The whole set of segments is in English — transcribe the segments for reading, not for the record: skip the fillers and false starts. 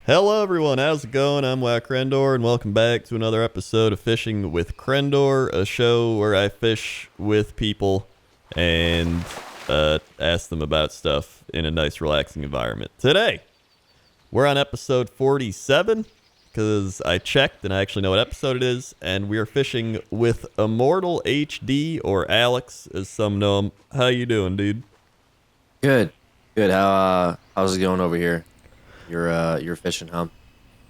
Hello everyone, how's it going? I'm WoWCrendor and welcome back to another episode of Fishing with Crendor, a show where I fish with people and ask them about stuff in a nice relaxing environment. Today, we're on episode 47 because I checked and I actually know what episode it is, and we are fishing with ImmortalHD, or Aleks as some know him. How you doing, dude? Good, good. How's it going over here? You're fishing, huh?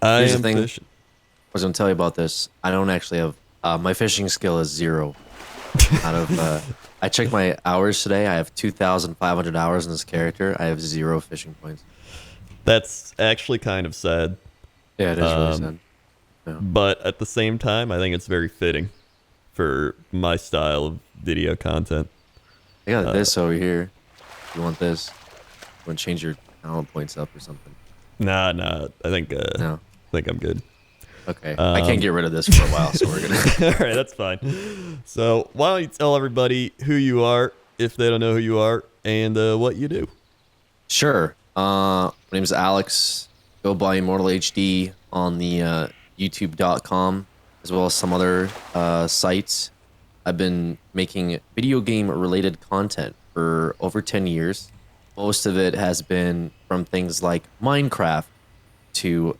I Here's the am thing. fishing. I was gonna tell you about this. I don't actually have my fishing skill is zero. Out of I checked my hours today. I have 2,500 hours in this character. I have 0 fishing points. That's actually kind of sad. Yeah, it is really sad. Yeah. But at the same time, I think it's very fitting for my style of video content. I got this over here. You want this? You want to change your talent points up or something? Nah. I think No. I'm good. Okay. I can't get rid of this for a while, so we're gonna. All right, that's fine. So why don't you tell everybody who you are, if they don't know who you are, and what you do? Sure. My name is Aleks. Go by ImmortalHD on the YouTube.com, as well as some other sites. I've been making video game related content for over 10 years. Most of it has been from things like Minecraft to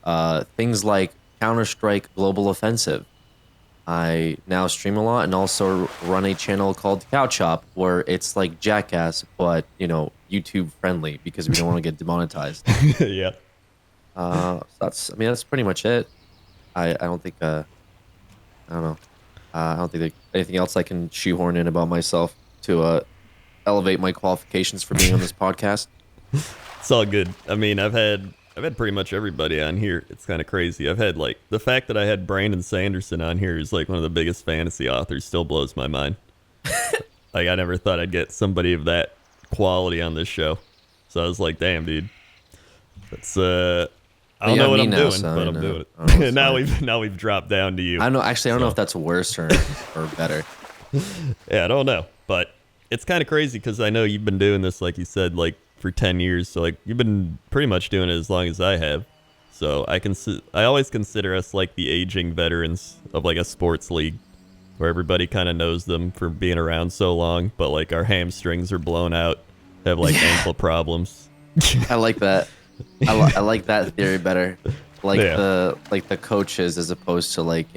things like Counter-Strike Global Offensive. I now stream a lot and also run a channel called Couch Hop, where it's like Jackass, but YouTube friendly because we don't want to get demonetized. Yeah. That's pretty much it. I don't think I don't know. I don't think there's anything else I can shoehorn in about myself to elevate my qualifications for being on this podcast. It's all good. I mean, I've had pretty much everybody on here. It's kind of crazy. I've had, like, the fact that I had Brandon Sanderson on here, who's like one of the biggest fantasy authors, still blows my mind. Like, I never thought I'd get somebody of that quality on this show. So I was like, damn, dude. That's I don't know what I'm doing, but I'm doing it. now we've dropped down to you. I don't know. Actually, I don't know if that's worse or better. Yeah, I don't know, but it's kind of crazy because I know you've been doing this, like you said, like for 10 years. So like you've been pretty much doing it as long as I have. So I always consider us like the aging veterans of like a sports league, where everybody kind of knows them for being around so long, but like our hamstrings are blown out, have like ankle problems. I like that. I like that theory better. Like Yeah. the coaches as opposed to like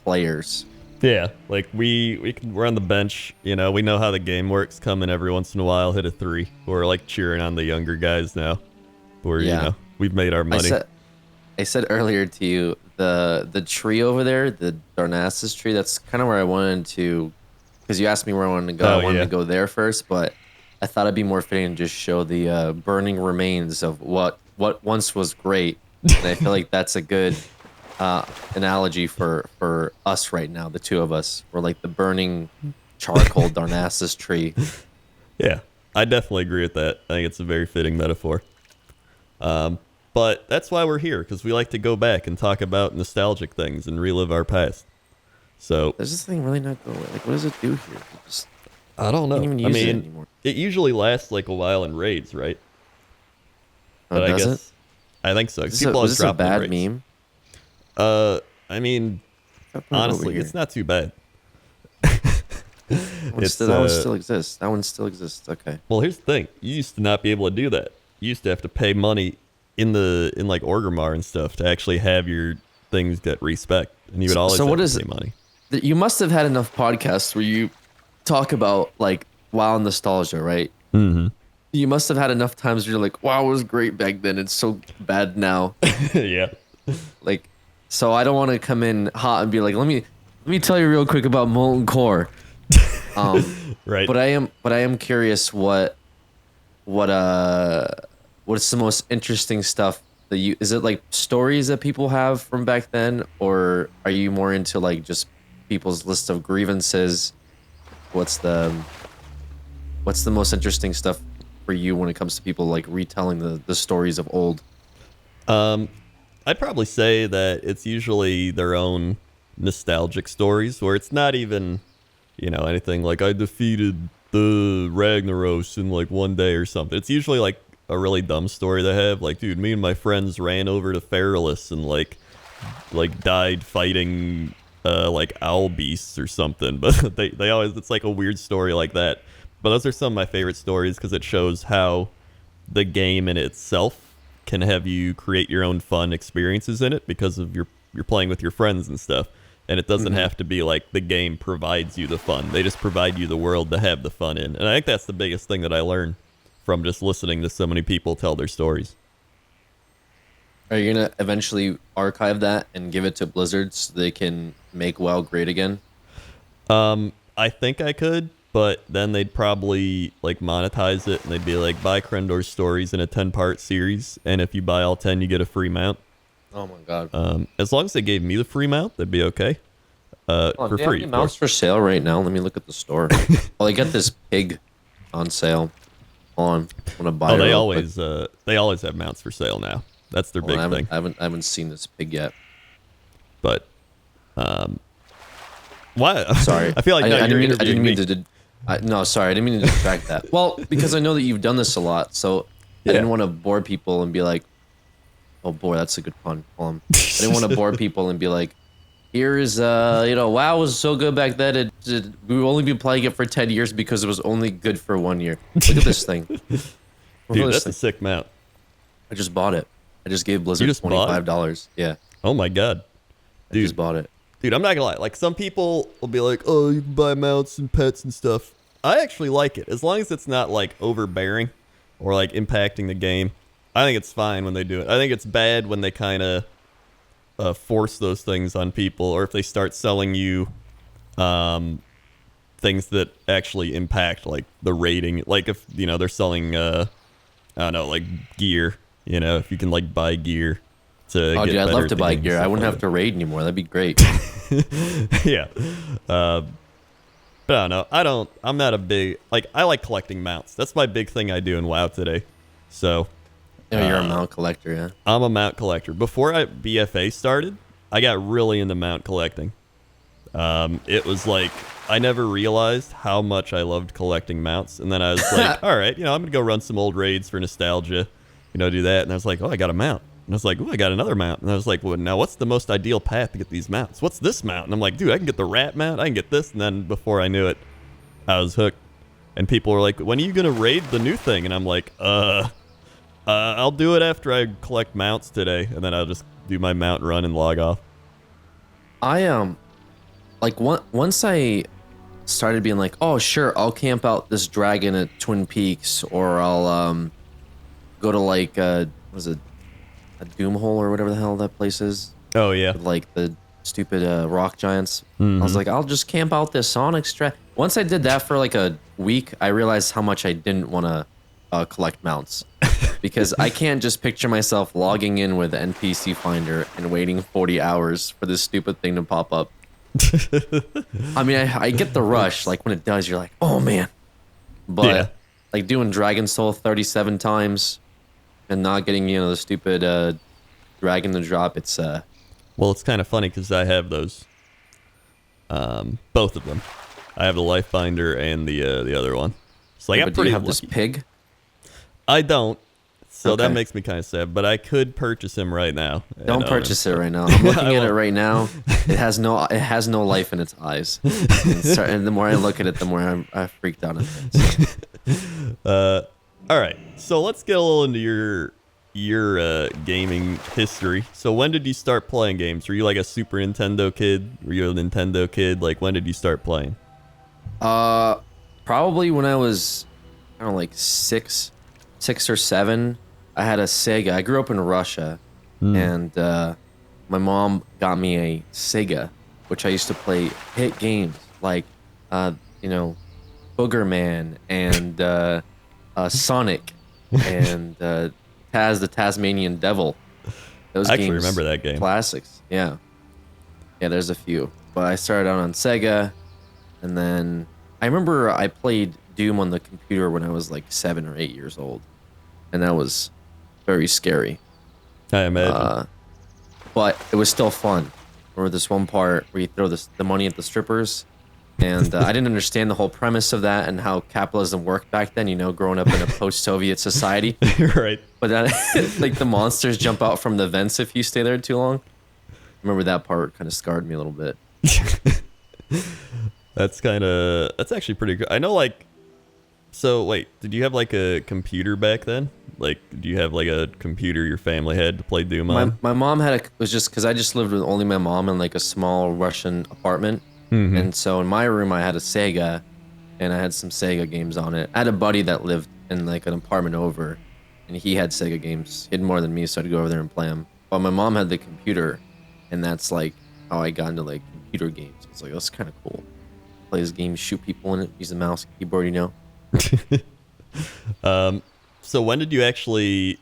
players. Yeah, like we're on the bench, we know how the game works, come in every once in a while, hit a 3. We're like cheering on the younger guys now. Where we've made our money. I said earlier to you the tree over there, the Darnassus tree, that's kind of where I wanted to, because you asked me where I wanted to go. I wanted to go there first, but I thought it'd be more fitting to just show the burning remains of what once was great. And I feel like that's a good analogy for us right now, the two of us. We're like the burning charcoal Darnassus tree. Yeah, I definitely agree with that. I think it's a very fitting metaphor. But that's why we're here, because we like to go back and talk about nostalgic things and relive our past. So Does this thing really not go away? Like, what does it do here? I don't know. Can't even use it anymore. It usually lasts like a while in raids, right? Oh, does it? I think so. Was this a bad meme? I mean, honestly, it's not too bad. That one still exists. That one still exists. Okay. Well, here's the thing: you used to not be able to do that. You used to have to pay money in like Orgrimmar and stuff to actually have your things get respect, and you would always have to pay money. You must have had enough podcasts where you talk about like WoW nostalgia, right? Mm-hmm. You must have had enough times where you're like, WoW was great back then. It's so bad now. Yeah. Like, so I don't want to come in hot and be like, let me tell you real quick about Molten Core. Right. But I am curious what's the most interesting stuff that is it like stories that people have from back then, or are you more into like just people's list of grievances? What's the most interesting stuff for you when it comes to people like retelling the stories of old? I'd probably say that it's usually their own nostalgic stories, where it's not even, anything like I defeated the Ragnaros in like one day or something. It's usually like a really dumb story they have. Like, dude, me and my friends ran over to Feralus and like died fighting like owl beasts or something. But they always, it's like a weird story like that. But those are some of my favorite stories because it shows how the game in itself can have you create your own fun experiences in it because of you're playing with your friends and stuff. And it doesn't have to be like the game provides you the fun. They just provide you the world to have the fun in. And I think that's the biggest thing that I learned from just listening to so many people tell their stories. Are you gonna eventually archive that and give it to Blizzard so they can make WoW great again? I think I could, but then they'd probably like monetize it and they'd be like, buy Crendor stories in a 10-part series, and if you buy all 10, you get a free mount. Oh my god. As long as they gave me the free mount, that'd be okay. For free. Do you have any mounts for sale right now? Let me look at the store. Well, they got this pig on sale. Hold on, I'm gonna buy it. They always have mounts for sale now. That's their big thing. I haven't seen this pig yet. But, why? Sorry, I feel like I didn't mean me. to. No, sorry, I didn't mean to distract that. Well, because I know that you've done this a lot, so I didn't want to bore people and be like, "Oh boy, that's a good pun." I didn't want to bore people and be like, "Here is WoW was so good back then. We've only been playing it for 10 years because it was only good for 1 year." Look at this thing. Dude, that's a sick mount. I just bought it. I just gave Blizzard $25. Yeah. Oh my god. Dude. I just bought it. Dude, I'm not gonna lie. Like, some people will be like, oh, you can buy mounts and pets and stuff. I actually like it. As long as it's not, like, overbearing or, like, impacting the game. I think it's fine when they do it. I think it's bad when they kind of force those things on people, or if they start selling you things that actually impact, like, the rating. Like, if, they're selling, I don't know, like, gear. If you can, like, buy gear to get dude, I'd better love at to the buy game gear. and I stuff wouldn't like have to raid anymore. That'd be great. yeah. But I don't know. I'm not a big, like, I like collecting mounts. That's my big thing I do in WoW today. So. Oh, you're a mount collector, yeah? I'm a mount collector. Before BFA started, I got really into mount collecting. It was like, I never realized how much I loved collecting mounts. And then I was like, all right, I'm going to go run some old raids for nostalgia, do that. And I was like, oh, I got a mount. And I was like, oh, I got another mount. And I was like, well, now what's the most ideal path to get these mounts? What's this mount? And I'm like, dude, I can get the rat mount. I can get this. And then before I knew it, I was hooked. And people were like, when are you going to raid the new thing? And I'm like, I'll do it after I collect mounts today. And then I'll just do my mount run and log off. Once I started being like, oh, sure, I'll camp out this dragon at Twin Peaks, or I'll go to like, was it a Doomhole or whatever the hell that place is? Oh, yeah. With, like, the stupid rock giants. Mm-hmm. I was like, I'll just camp out this Sonic Once I did that for like a week, I realized how much I didn't want to collect mounts. Because I can't just picture myself logging in with NPC Finder and waiting 40 hours for this stupid thing to pop up. I mean, I get the rush. Like, when it does, you're like, oh, man. But, like, doing Dragon Soul 37 times and not getting, the stupid dragon to drop, it's... Well, it's kind of funny because I have those. Both of them. I have the Life Finder and the other one. So, like, I'm pretty do you have lucky. this pig? I don't. So Okay. that makes me kind of sad, but I could purchase him right now. Don't purchase it right now. I'm looking at it right now. It has no life in its eyes. And the more I look at it, the more I freaked out. All right. So let's get a little into your gaming history. So when did you start playing games? Were you like a Super Nintendo kid? Were you a Nintendo kid? Like, when did you start playing? Probably when I was, I don't know, like six or seven. I had a Sega. I grew up in Russia, and my mom got me a Sega, which I used to play hit games like, Booger Man and Sonic and Taz the Tasmanian Devil. Those I actually games, remember that game. Classics, yeah. Yeah, there's a few. But I started out on Sega, and then I remember I played Doom on the computer when I was like 7 or 8 years old, and that was very scary. I imagine. But it was still fun. Or this one part where you throw the money at the strippers, And I didn't understand the whole premise of that and how capitalism worked back then, growing up in a post-Soviet society. Right. But then, like, the monsters jump out from the vents if you stay there too long. I remember that part kind of scarred me a little bit. That's actually pretty good. I know, like, so wait, did you have like a computer back then? Like, do you have like a computer your family had to play Doom on? My mom had it was just because I just lived with only my mom in like a small Russian apartment. Mm-hmm. And so in my room, I had a Sega and I had some Sega games on it. I had a buddy that lived in like an apartment over and he had Sega games. He had more than me, so I'd go over there and play them. But my mom had the computer and that's like how I got into like computer games. It's like, that's kind of cool. Play this game, shoot people in it, use the mouse and keyboard, So when did you actually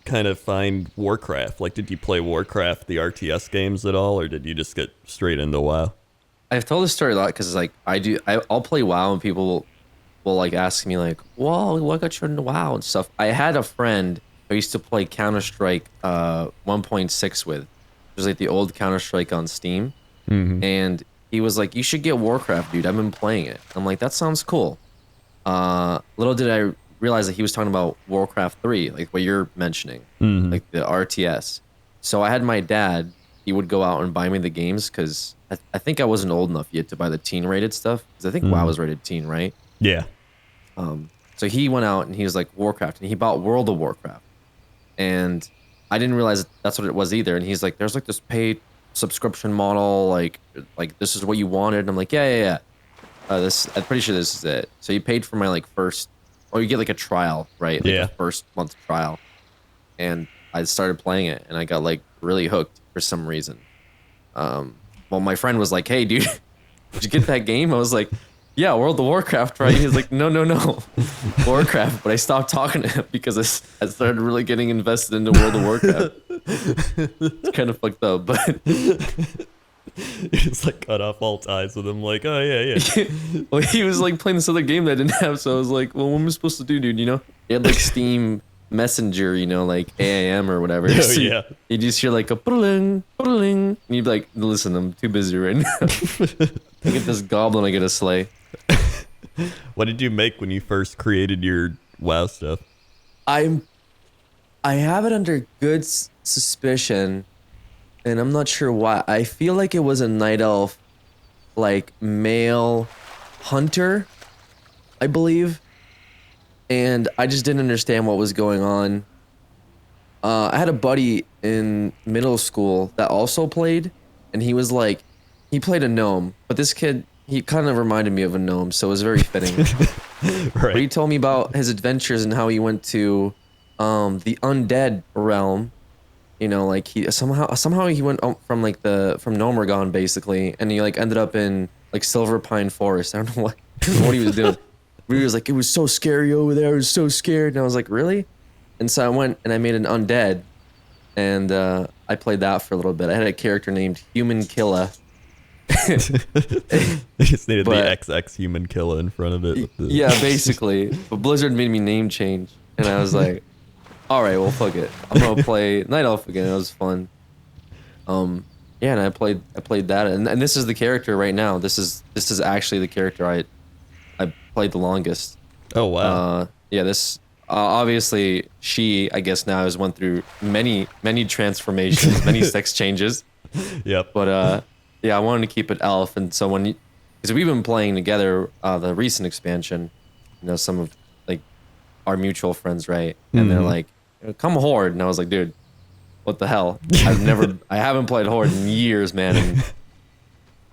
kind of find Warcraft? Like, did you play Warcraft, the RTS games at all, or did you just get straight into WoW? I've told this story a lot because like I'll play WoW and people will like ask me like, "Whoa, what got you into WoW and stuff?" I had a friend I used to play Counter-Strike 1.6 with. It was like the old Counter-Strike on Steam, and he was like, "You should get Warcraft, dude. I've been playing it." I'm like, "That sounds cool." Little did I realize that he was talking about Warcraft 3, like what you're mentioning, like the RTS. So I had my dad. He would go out and buy me the games because I think I wasn't old enough yet to buy the teen rated stuff. Because I think WoW was rated teen, right? Yeah. So he went out and he was like Warcraft, and he bought World of Warcraft, and I didn't realize that's what it was either. And he's like, "There's like this paid subscription model, like this is what you wanted." And I'm like, "Yeah. I'm pretty sure this is it." So he paid for my like first, or you get like a trial, right? Like a first month trial, and I started playing it, and I got like really hooked for some reason. Well, my friend was like, "Hey, dude, did you get that game?" I was like, "Yeah, World of Warcraft, right?" He's like, No, Warcraft." But I stopped talking to him because I started really getting invested into World of Warcraft. It's kind of fucked up, but You just like cut off all ties with him, like, oh yeah. well, he was like playing this other game that I didn't have, so I was like, "Well, what am I supposed to do, dude?" He had like Steam Messenger, like AAM or whatever. Oh So yeah. you just hear like a puddling, and you'd be like, "Listen, I'm too busy right now. I get this goblin, I get a slay." What did you make when you first created your WoW stuff? I have it under good suspicion, and I'm not sure why. I feel like it was a night elf, like male hunter, I believe. And I just didn't understand what was going on. I had a buddy in middle school that also played, and he was like, he played a gnome, but this kid, he kind of reminded me of a gnome, so it was very fitting. Right. But he told me about his adventures and how he went to the undead realm. Like he somehow he went from Nomergon basically, and he like ended up in like Silver Pine Forest. I don't know what he was doing. But he was like, "It was so scary over there. I was so scared." And I was like, "Really?" And so I went and I made an undead, and I played that for a little bit. I had a character named Human Killa. You just needed the XX Human Killer in front of it. Yeah, basically. But Blizzard made me name change, and I was like, "All right, well, fuck it. I'm gonna play Night Elf again." It was fun. Yeah, and I played that, and this is the character right now. This is actually the character I played the longest. Oh wow. Yeah, this obviously she, I guess now, has went through many transformations, many sex changes. Yep. But yeah, I wanted to keep it elf, and so because we've been playing together the recent expansion, some of like our mutual friends, right? And they're like, "Come Horde," and I was like, "Dude, what the hell? I haven't played Horde in years, man." And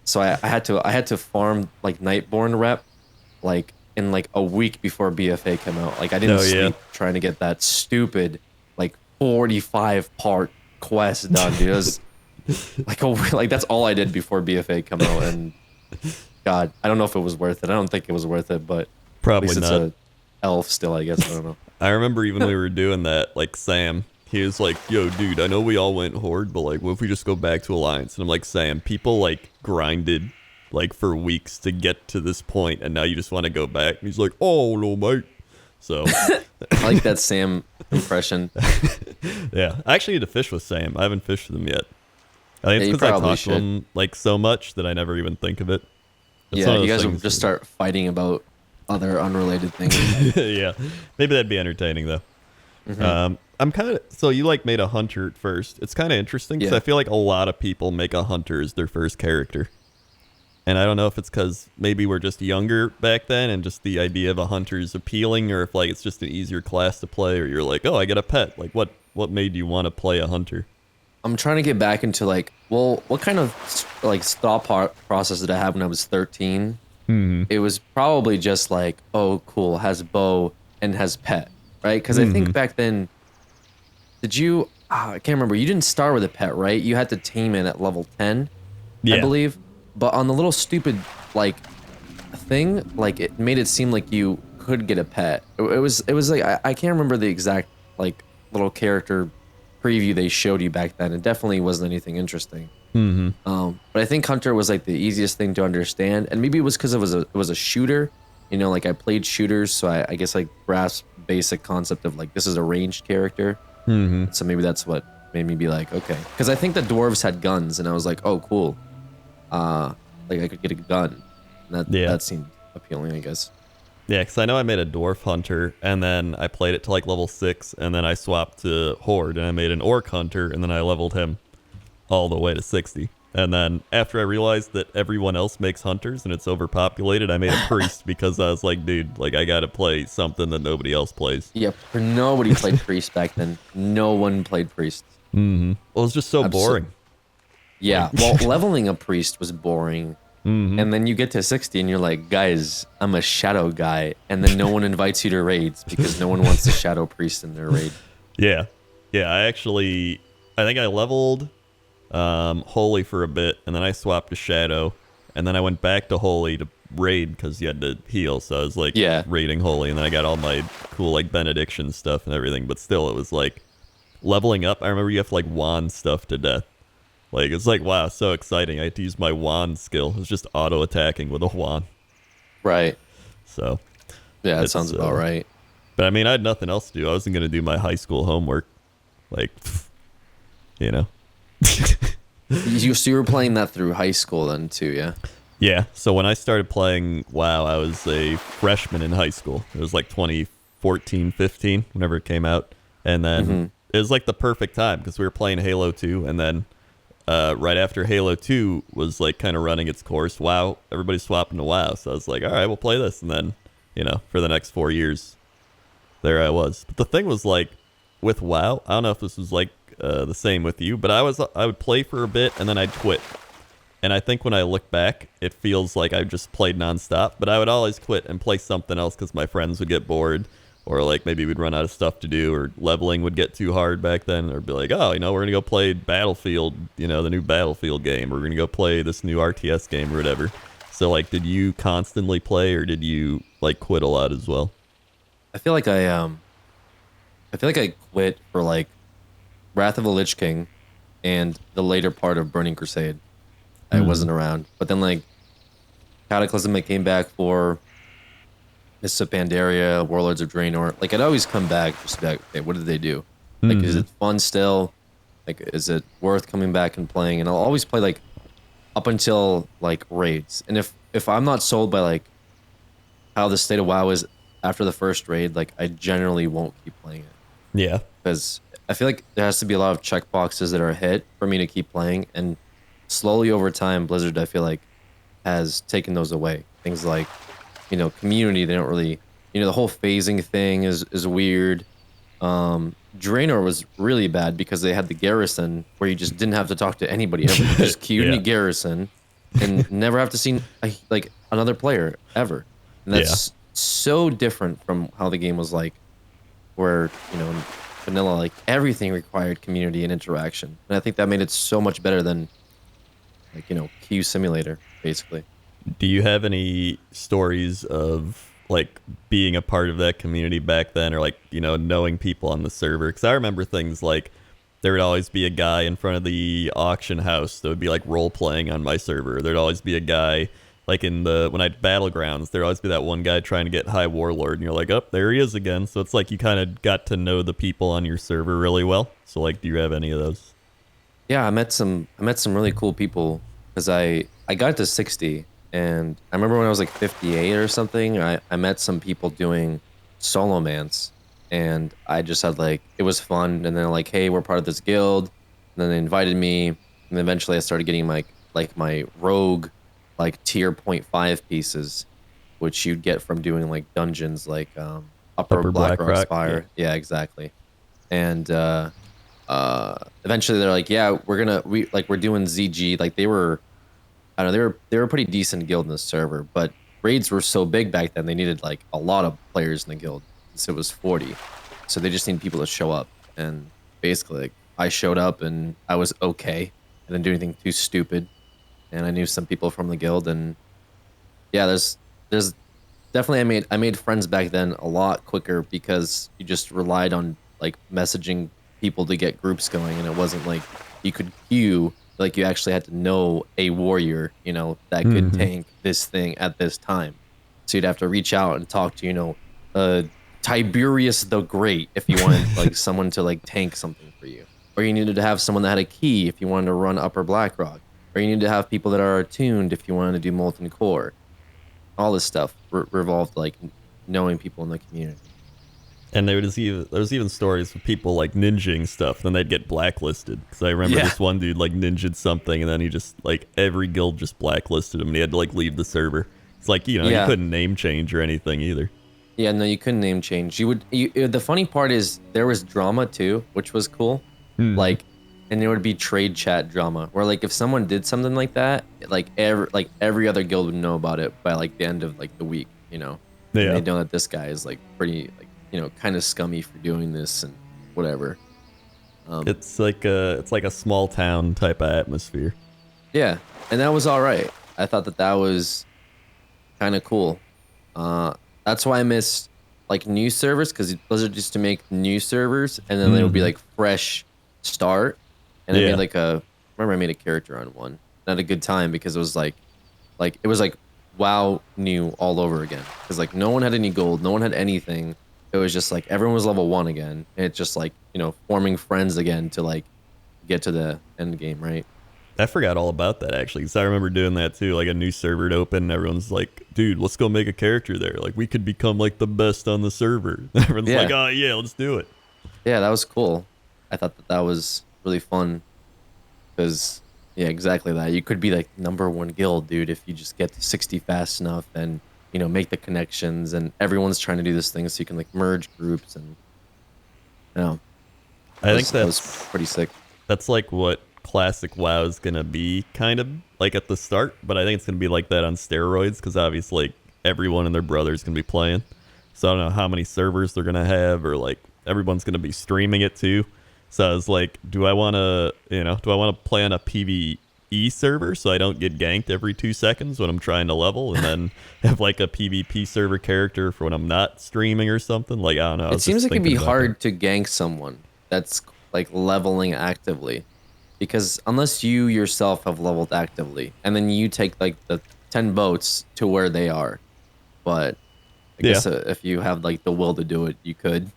so I had to farm like Nightborn rep, like in like a week before BFA came out. Like I didn't sleep trying to get that stupid like 45 part quest done, dude. It was like that's all I did before BFA come out, and God, I don't know if it was worth it. I don't think it was worth it, but Probably at least not. it's a elf still, I guess. I don't know. I remember even when we were doing that, like Sam, he was like, "Yo, dude, I know we all went Horde, but like, what if we just go back to Alliance?" And I'm like, "Sam, people like grinded like for weeks to get to this point, and now you just want to go back." And he's like, "Oh no, mate." So I like that Sam impression. yeah, I actually need to fish with Sam. I haven't fished with him yet. I think Yeah, it's you because I probably talk to him like so much that I never even think of it. It's one Yeah, of you those guys will things just start fighting about other unrelated things. yeah, maybe that'd be entertaining though. Hmm. I'm kind of so you like made a hunter at first. It's kind of interesting because I Yeah. feel like a lot of people make a hunter as their first character, and I don't know if it's because maybe we're just younger back then and just the idea of a hunter is appealing, or if like it's just an easier class to play, or you're like, oh, I get a pet. Like what made you want to play a hunter? I'm trying to get back into like, well, what kind of like process did I have when I was 13? Hmm. It was probably just like, oh, cool, has bow and has pet, right? Because I Hmm. think back then, did you? I can't remember. You didn't start with a pet, right? You had to tame it at level 10, I Yeah. believe. But on the little stupid like thing, like it made it seem like you could get a pet. It was like I can't remember the exact like little character preview they showed you back then. It definitely wasn't anything interesting. Hmm. But I think Hunter was like the easiest thing to understand, and maybe it was because it was a shooter. You know, like I played shooters, so I guess like grasped basic concept of like this is a ranged character. Hmm. So maybe that's what made me be like, okay, because I think the dwarves had guns, and I was like, oh, cool. Like I could get a gun. And that Yeah. that seemed appealing, I guess. Yeah, because I know I made a dwarf hunter, and then I played it to like level 6, and then I swapped to horde, and I made an orc hunter, and then I leveled him all the way to 60. And then after I realized that everyone else makes hunters and it's overpopulated, I made a priest because I was like, dude, like I gotta play something that nobody else plays. Yep. Nobody played priest back then. No one played priests. Mm-hmm. Well, it's just so boring. Yeah. Like, Well, leveling a priest was boring. mm-hmm. And then you get to 60 and you're like, guys, I'm a shadow guy. And then no one invites you to raids because no one wants a shadow priest in their raid. Yeah, yeah. I think I leveled holy for a bit, and then I swapped to shadow, and then I went back to holy to raid because you had to heal. So I was like, Yeah. raiding holy, and then I got all my cool like benediction stuff and everything. But still, it was like leveling up. I remember you have to like wand stuff to death. Like it's like wow, so exciting. I had to use my wand skill. It was just auto attacking with a wand. Right. So Yeah, that it's sounds about right. but I mean, I had nothing else to do. I wasn't gonna do my high school homework. Like, you know. So you were playing that through high school then too, yeah? Yeah. So when I started playing WoW, I was a freshman in high school. It was like 2014, 15, whenever it came out. And then it was like the perfect time because we were playing Halo 2. And then right after Halo 2 was like kind of running its course, WoW, everybody's swapping to WoW. So I was like, all right, we'll play this. And then, you know, for the next 4 years, there I was. But the thing was like with WoW, I don't know if this was like the same with you, but I would play for a bit and then I'd quit. And I think when I look back, it feels like I just played nonstop. But I would always quit and play something else because my friends would get bored, or like maybe we'd run out of stuff to do, or leveling would get too hard back then, or be like, oh, you know, we're gonna go play Battlefield, you know, the new Battlefield game, or we're gonna go play this new RTS game or whatever. So like, did you constantly play, or did you like quit a lot as well? I feel like I quit for like Wrath of the Lich King and the later part of Burning Crusade. I wasn't around. But then like Cataclysm I came back for, Mists of Pandaria, Warlords of Draenor. Like I'd always come back just to be like, okay, what did they do? Like is it fun still? Like is it worth coming back and playing? And I'll always play like up until like raids. And if I'm not sold by like how the state of WoW is after the first raid, like I generally won't keep playing it. Yeah. Because I feel like there has to be a lot of checkboxes that are hit for me to keep playing, and slowly over time, Blizzard I feel like has taken those away. Things like, you know, community. They don't really, you know, the whole phasing thing is weird. Draenor was really bad because they had the garrison where you just didn't have to talk to anybody ever. You just queued in Yeah. a garrison and never have to see like another player ever. And that's so different from how the game was like, where you know in vanilla like everything required community and interaction, and I think that made it so much better than like you know queue simulator basically. Do you have any stories of like being a part of that community back then, or like, you know, knowing people on the server? Because I remember things like there would always be a guy in front of the auction house that would be like role playing on my server. There'd always be a guy like in the when I battlegrounds, there'd always be that one guy trying to get high warlord, and you're like, oh, there he is again. So it's like you kind of got to know the people on your server really well. So like, do you have any of those? Yeah, I met some really cool people because I got to 60 And I remember when I was like 58 or something, I met some people doing solo mans, and I just had like it was fun. And then like, hey, we're part of this guild. And then they invited me, and then eventually I started getting like my rogue, like tier point 5 pieces, which you'd get from doing like dungeons like Upper Upper Blackrock Blackrock. Yeah. Spire. Yeah, exactly. And eventually they're like, yeah, we're doing ZG. Like they were, I don't know, they were a pretty decent guild in the server, but raids were so big back then they needed like a lot of players in the guild. So it was 40. So they just need people to show up. And basically like, I showed up and I was okay. I didn't do anything too stupid. And I knew some people from the guild, and yeah, there's definitely I made friends back then a lot quicker because you just relied on like messaging people to get groups going, and it wasn't like you could queue, like you actually had to know a warrior, that could Hmm. tank this thing at this time. So you'd have to reach out and talk to, uh Tiberius the Great if you wanted like someone to like tank something for you. Or you needed to have someone that had a key if you wanted to run Upper Blackrock. Or you need to have people that are attuned if you wanted to do Molten Core. All this stuff revolved like knowing people in the community. And there was even stories of people like ninjing stuff, then they'd get blacklisted. Because I remember Yeah. this one dude like ninjed something, and then he just like every guild just blacklisted him, and he had to like leave the server. It's like you Yeah. couldn't name change or anything either. Yeah, no, you couldn't name change. The funny part is there was drama too, which was cool. Hmm. Like, and there would be trade chat drama where like if someone did something like that, like every other guild would know about it by like the end of like the week, and Yeah, they know that this guy is like pretty like kind of scummy for doing this and whatever. Um, it's like a small town type of atmosphere. yeah, and that was all right. I thought that was kind of cool. That's why I missed like new servers, because those are just to make new servers, and then they would be Hmm. like fresh start. And I made Yeah, like remember I made a character on one. Not a good time because it was like WoW new all over again. Because like no one had any gold, no one had anything. It was just like everyone was level 1 again. And it's just like forming friends again to like get to the end game, right? I forgot all about that actually, because I remember doing that too. Like a new server would open, and everyone's like, "Dude, let's go make a character there. Like we could become like the best on the server." Everyone's like, Yeah, "Oh yeah, let's do it." yeah, that was cool. I thought that was really fun. Because, yeah, exactly that. You could be like #1 guild, dude, if you just get to 60 fast enough and, make the connections, and everyone's trying to do this thing so you can like merge groups, and you know, I think that was pretty sick. that's like what classic WoW is gonna be, kind of like at the start. But I think it's gonna be like that on steroids, because obviously like, everyone and their brother's gonna be playing. So I don't know how many servers they're gonna have, or like everyone's gonna be streaming it too. So I was like, do I want to, do I want to play on a PvE server so I don't get ganked every 2 seconds when I'm trying to level, and then have like a PvP server character for when I'm not streaming or something? Like I don't know. I It was just seems like it'd thinking be about that. hard to gank someone that's like leveling actively, because unless you yourself have leveled actively, and then you take like the 10 boats to where they are. But I Yeah. guess if you have like the will to do it, you could.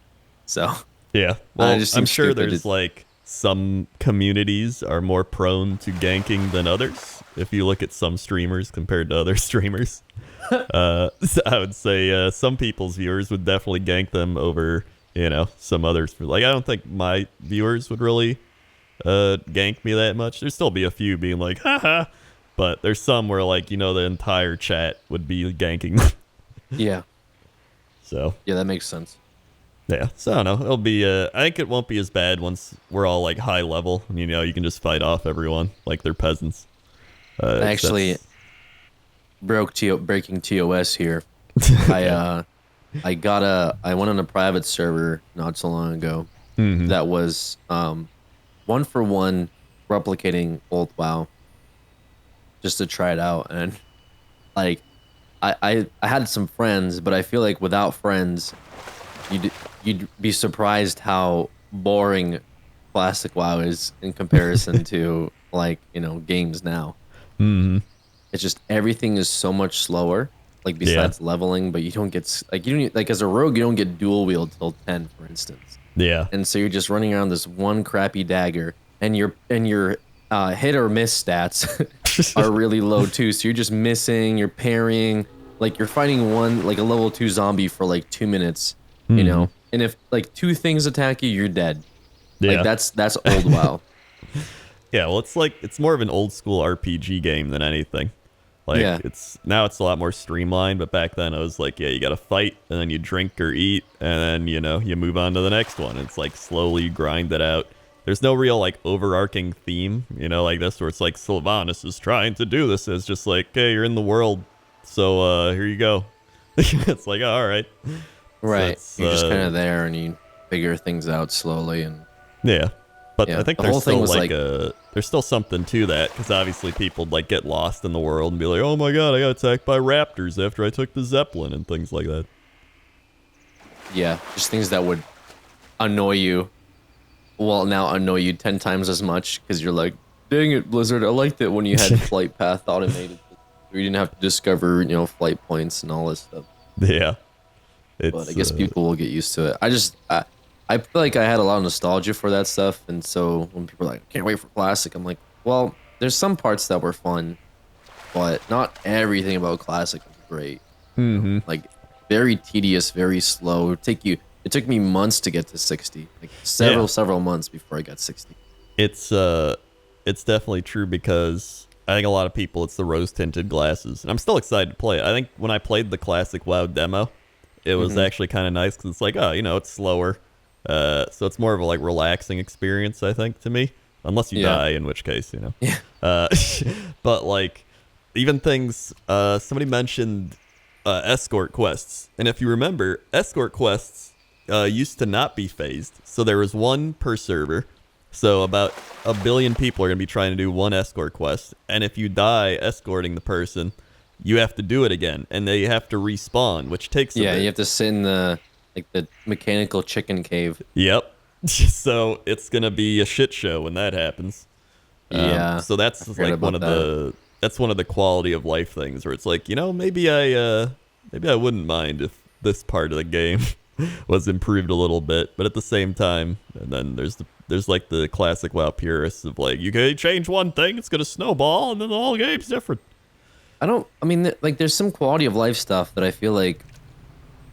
So Yeah. it Well, just I'm seems sure stupid. there's like some communities are more prone to ganking than others. If you look at some streamers compared to other streamers, so I would say some people's viewers would definitely gank them over, some others. Like I don't think my viewers would really gank me that much. There'd still be a few being like, haha. But there's some where like, the entire chat would be ganking them. Yeah. So Yeah, that makes sense. yeah, so I don't know. It'll be. I think it won't be as bad once we're all like high level. And, you can just fight off everyone like they're peasants. I actually That's breaking TOS here. I yeah. I went on a private server not so long ago Hmm. that was 1-for-1 replicating old WoW, just to try it out. And like I had some friends, but I feel like without friends you'd be surprised how boring classic WoW is in comparison to like games now. Hmm. It's just everything is so much slower. Like Yeah. besides leveling, but you don't get like you don't like as a rogue you don't get dual wield till 10, for instance. Yeah. And so you're just running around this one crappy dagger, and your hit or miss stats are really low too. So you're just missing, you're parrying, like you're fighting one like a level 2 zombie for like 2 minutes, you know. And if like 2 things attack you, you're dead. Like Yeah. that's old WoW. Yeah, well, it's more of an old school RPG game than anything. Like Yeah. it's a lot more streamlined, but back then I was like, yeah, you got to fight and then you drink or eat and then you move on to the next one. It's like slowly grind it out. There's no real like overarching theme, like this where it's like Sylvanas is trying to do this. It's just like, hey, you're in the world, so here you go. It's like, oh, all right, Right. So You're just kind of there and you figure things out slowly and yeah. But yeah. I think The there's whole thing still was there's still something to that because obviously people like get lost in the world and be like, oh my god, I got attacked by raptors after I took the Zeppelin and things like that. yeah, just things that would annoy you. Well, now annoy you 10 times as much because you're like, dang it, Blizzard, I liked it when you had flight path automated. You didn't have to discover, flight points and all this stuff. Yeah, But I guess people will get used to it. I feel like I had a lot of nostalgia for that stuff, and so when people are like, "Can't wait for Classic," I'm like, "Well, there's some parts that were fun, but not everything about Classic was great. Like, very tedious, very slow. It took me months to get to 60, like several months before I got 60. It's definitely true because I think a lot of people it's the rose tinted glasses, and I'm still excited to play it. I think when I played the Classic WoW demo, it was actually kind of nice because it's like, oh, it's slower. So it's more of a like relaxing experience, I think, to me. Unless you die, in which case, Yeah. But like, even things. Somebody mentioned escort quests, and if you remember, escort quests used to not be phased. So there was one per server. So about 1 billion people are gonna be trying to do one escort quest, and if you die escorting the person, you have to do it again, and they have to respawn, which takes a bit. You have to sit in the mechanical chicken cave. Yep. So it's gonna be a shit show when that happens. Yeah. So that's like one of the quality of life things where it's like, maybe I wouldn't mind if this part of the game was improved a little bit, but at the same time, and then there's like the classic WoW purists of like, you can change one thing, it's gonna snowball, and then the whole game's different. There's some quality of life stuff that I feel like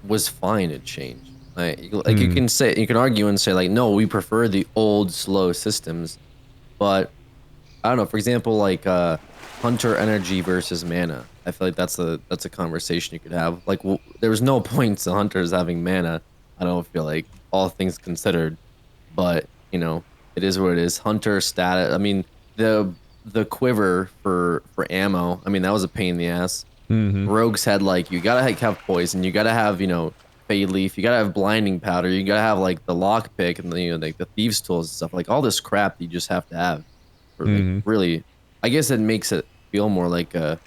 was fine to change. You can argue and say like, no, we prefer the old slow systems, but I don't know. For example, like hunter energy versus mana. I feel like that's a conversation you could have. Like, there was no point to hunters having mana. I don't feel like, all things considered, but it is what it is. Hunter status. I mean, the quiver for ammo. I mean, that was a pain in the ass. Rogues had like, you gotta have poison, you gotta have fade leaf, you gotta have blinding powder, you gotta have like the lockpick and like the thieves tools and stuff, like all this crap that you just have to have. Like, really, I guess it makes it feel more like a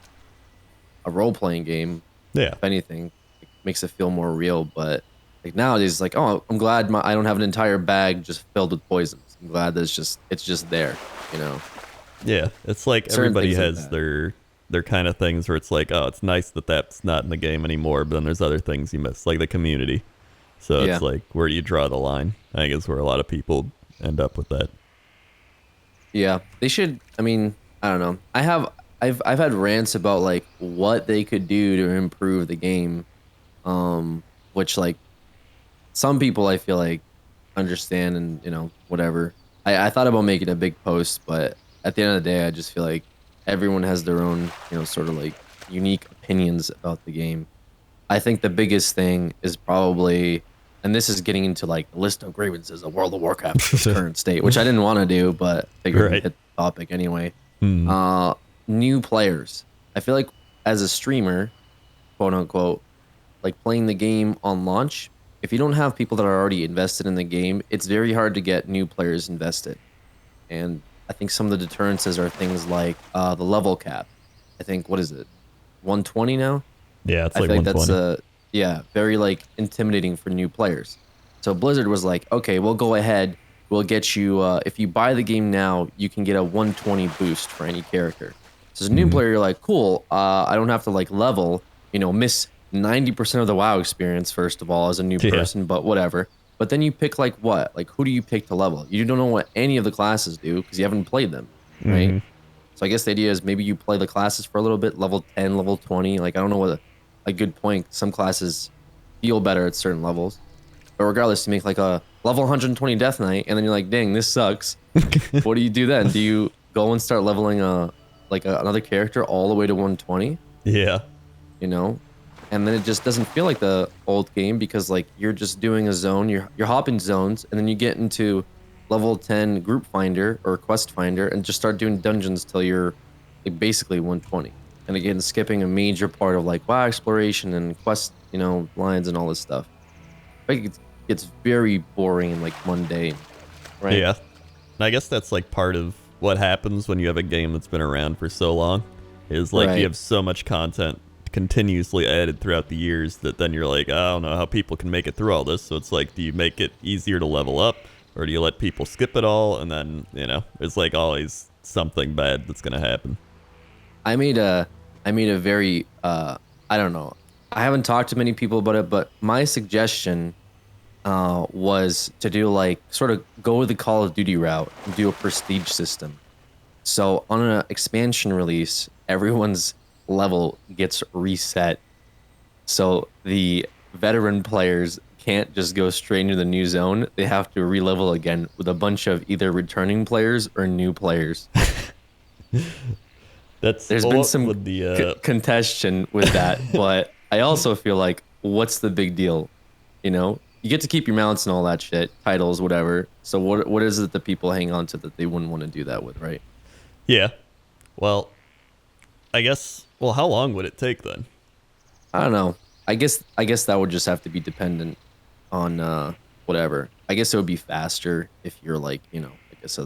role playing game. Yeah. If anything, it makes it feel more real. But like nowadays, it's like, oh, I'm glad I don't have an entire bag just filled with poisons. I'm glad that it's just there. Yeah, it's like Certain everybody things like has that. their kind of things where it's like, oh, it's nice that that's not in the game anymore, but then there's other things you miss, like the community. So Yeah. it's like, where do you draw the line? I think is where a lot of people end up with that. Yeah, they should. I mean, I don't know. I've had rants about like what they could do to improve the game, which like some people I feel like understand and whatever. I thought about making a big post, but at the end of the day, I just feel like everyone has their own sort of like unique opinions about the game. I think the biggest thing is probably, and this is getting into like the list of grievances of World of Warcraft its current state, which I didn't want to do, but I figured we'd hit the topic anyway. New players. I feel like as a streamer, quote unquote, like playing the game on launch, if you don't have people that are already invested in the game, it's very hard to get new players invested. And I think some of the deterrences are things like the level cap. I think, what is it, 120 now? Yeah, it's I like feel like 120. that's very like intimidating for new players. So Blizzard was like, okay, we'll go ahead, we'll get you, if you buy the game now, you can get a 120 boost for any character. So as a new player, you're like, cool, I don't have to like level, miss 90% of the WoW experience, first of all, as a new person, but whatever. But then you pick like what? Like, who do you pick to level? You don't know what any of the classes do because you haven't played them, right? So I guess the idea is maybe you play the classes for a little bit, level 10, level 20. Like I don't know what a good point. Some classes feel better at certain levels. But regardless, you make like a level 120 Death Knight, and then you're like, dang, this sucks. What do you do then? Do you go and start leveling another character all the way to 120? Yeah. You know? And then it just doesn't feel like the old game because like you're just doing a zone, you're hopping zones, and then you get into level 10 group finder or quest finder and just start doing dungeons till you're like basically 120. And again, skipping a major part of like WoW exploration and quest, lines and all this stuff. Like it gets very boring and like mundane, right? Yeah. And I guess that's like part of what happens when you have a game that's been around for so long. Is like Right. you have so much content continuously added throughout the years that then you're like, I don't know how people can make it through all this. So it's like, do you make it easier to level up, or do you let people skip it all? And then it's like always something bad that's gonna happen. I made a very I don't know. I haven't talked to many people about it, but my suggestion was to do like sort of go the Call of Duty route and do a prestige system. So on an expansion release, everyone's level gets reset. So the veteran players can't just go straight into the new zone. They have to re-level again with a bunch of either returning players or new players. There's been some with the contention with that, but I also feel like, what's the big deal? You get to keep your mounts and all that shit, titles, whatever. So what is it that people hang on to that they wouldn't want to do that with, right? yeah. Well, I guess. Well, how long would it take then? I don't know. I guess that would just have to be dependent on whatever. I guess it would be faster if you're like, I guess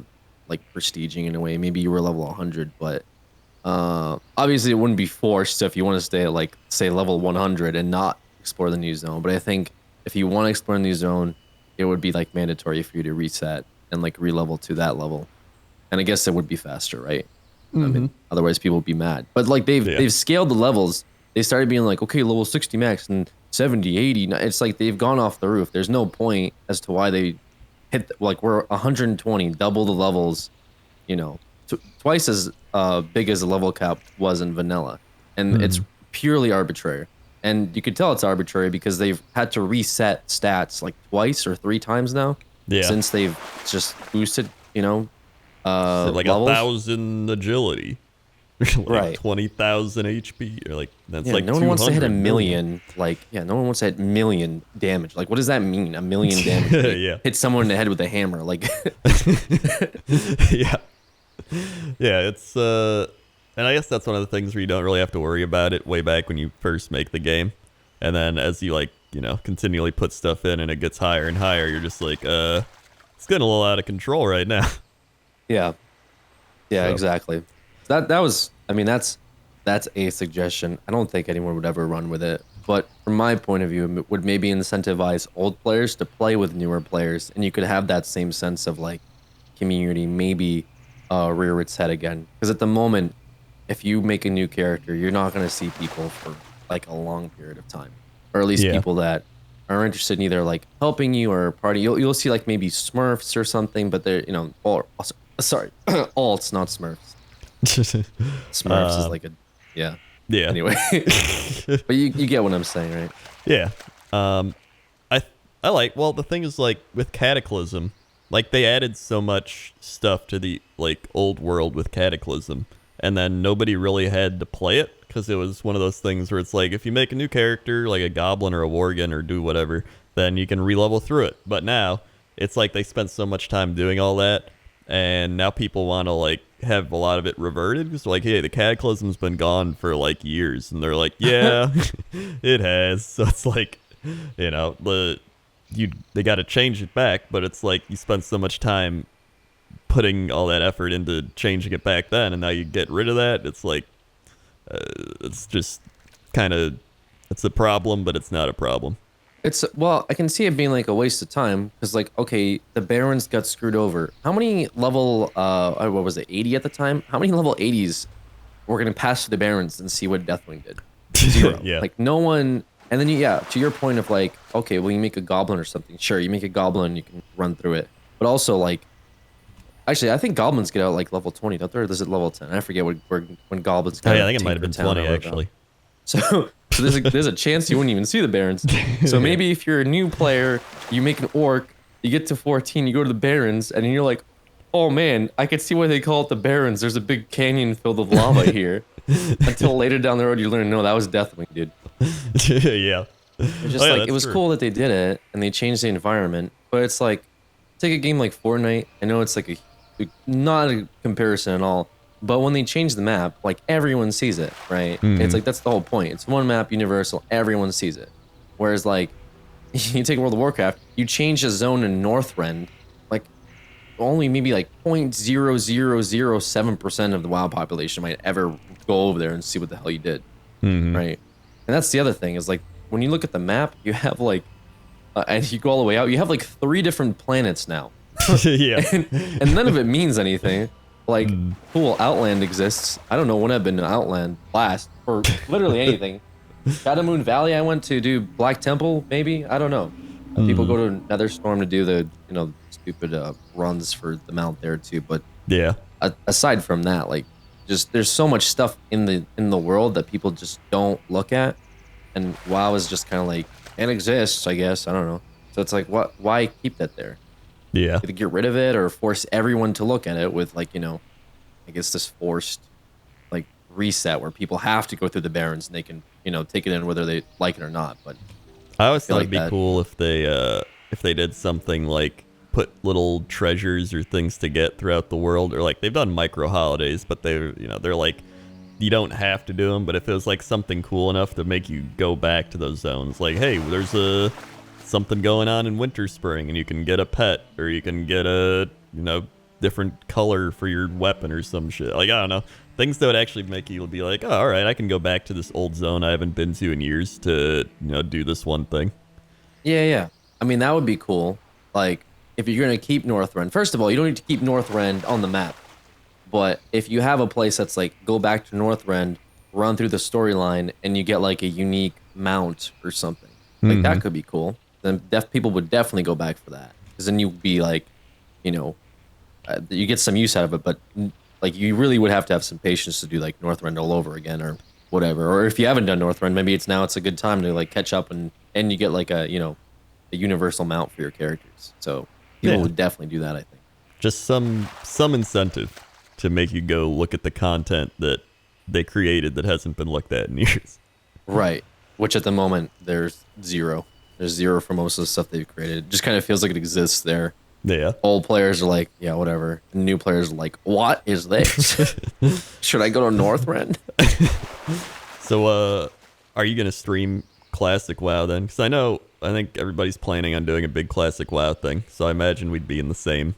like prestiging in a way. Maybe you were level 100, but obviously it wouldn't be forced if you want to stay at like say level 100 and not explore the new zone. But I think if you want to explore a new zone, it would be like mandatory for you to reset and like re-level to that level. And I guess it would be faster, right? I mean, otherwise people would be mad. But like they've scaled the levels. They started being like, okay, level 60 max and 70, 80. It's like they've gone off the roof. There's no point as to why they hit like we're 120, double the levels, twice as big as the level cap was in vanilla, and it's purely arbitrary. And you could tell it's arbitrary because they've had to reset stats like twice or three times now since they've just boosted, So like levels. 1,000 agility, like Right. 20,000 HP, or like that's Yeah, like no one wants to hit a 200 million. Like, yeah, no one wants to hit million damage. Like, what does that mean? A million damage? Like, Yeah. hit someone in the head with a hammer. Like, yeah. Yeah, it's and I guess that's one of the things where you don't really have to worry about it way back when you first make the game. And then as you like, continually put stuff in and it gets higher and higher, you're just like, it's getting a little out of control right now. yeah, So. exactly. That was. I mean, that's a suggestion. I don't think anyone would ever run with it. But from my point of view, it would maybe incentivize old players to play with newer players, and you could have that same sense of like community maybe rear its head again. Because at the moment, if you make a new character, you're not going to see people for like a long period of time, or at least Yeah. people that are interested in either like helping you or party. You'll see like maybe Smurfs or something, but they're or sorry, alts, not Smurfs. Smurfs is like a yeah. Yeah. Anyway, but you get what I'm saying, right? Yeah. I like, well, the thing is, like, with Cataclysm, like, they added so much stuff to the, like, old world with Cataclysm, and then nobody really had to play it, because it was one of those things where it's like, if you make a new character, like a goblin or a worgen or do whatever, then you can re-level through it. But now, it's like they spent so much time doing all that, and now people want to, like, have a lot of it reverted, because, like, hey, the Cataclysm's been gone for, like, years, and they're like, yeah, it has. So it's like, they got to change it back, but it's like you spent so much time putting all that effort into changing it back then, and now you get rid of that. It's like it's just kind of, it's a problem, but it's not a problem. Well, I can see it being like a waste of time because like okay, the Barons got screwed over. How many level what was it, 80 at the time? How many level 80s were gonna pass to the Barons and see what Deathwing did? Zero. Yeah. Like no one. And then to your point of like, okay, well you make a goblin or something. Sure, you make a goblin, you can run through it. But also like, Actually, I think goblins get out like level 20, don't they? Or is it level 10? I forget when goblins Oh get yeah, out I of think it might have been Tinkertown 20 or whatever. actually. So there's a chance you wouldn't even see the Barrens. So maybe if you're a new player, you make an orc, you get to 14, you go to the Barrens, and you're like, oh man, I could see why they call it the Barrens. There's a big canyon filled with lava here. Until later down the road, you learn, no, that was Deathwing, dude. Yeah. It's just like, it was cool that they did it, and they changed the environment, but it's like, take a game like Fortnite, I know it's like not a comparison at all, but when they change the map, like everyone sees it, right? It's like, that's the whole point. It's one map, universal, everyone sees it. Whereas like, you take World of Warcraft, you change a zone in Northrend, like only maybe like 0.0007% of the WoW population might ever go over there and see what the hell you did, right? And that's the other thing is like, when you look at the map, you have like, and you go all the way out, you have like 3 different planets now. Yeah. and none of it means anything. Like, cool, Outland exists. I don't know when I've been to Outland last, or literally anything. Shadow Moon Valley I went to do Black Temple, maybe? I don't know. People go to Netherstorm to do the, stupid runs for the mount there too. But Yeah. Aside from that, like, just there's so much stuff in the world that people just don't look at. And WoW is just kind of like, it exists, I guess. I don't know. So it's like, why keep that there? Yeah. Either get rid of it or force everyone to look at it with like, I guess this forced like reset where people have to go through the Barrens and they can, take it in whether they like it or not. But I always thought like it'd be cool if they did something like put little treasures or things to get throughout the world, or like they've done micro holidays, but they're like, you don't have to do them, but if it was like something cool enough to make you go back to those zones, like, hey, there's something going on in Winter Spring and you can get a pet, or you can get a different color for your weapon or some shit, like, I don't know, things that would actually make you be like, oh, all right, I can go back to this old zone I haven't been to in years to do this one thing. Yeah. I mean, that would be cool. Like, if you're gonna keep Northrend, first of all, you don't need to keep Northrend on the map. But if you have a place that's like, go back to Northrend, run through the storyline, and you get like a unique mount or something, like that could be cool. Then people would definitely go back for that, because then you'd be like, you get some use out of it. But like, you really would have to have some patience to do like Northrend all over again, or whatever. Or if you haven't done Northrend, maybe it's a good time to like catch up, and you get like a universal mount for your characters. So people would definitely do that, I think. Just some incentive to make you go look at the content that they created that hasn't been looked at in years. Right. Which at the moment, there's zero. There's zero for most of the stuff they've created. It just kind of feels like it exists there. Yeah. Old players are like, yeah, whatever. And new players are like, what is this? Should I go to Northrend? So, are you going to stream Classic WoW then? Because I think everybody's planning on doing a big Classic WoW thing. So I imagine we'd be in the same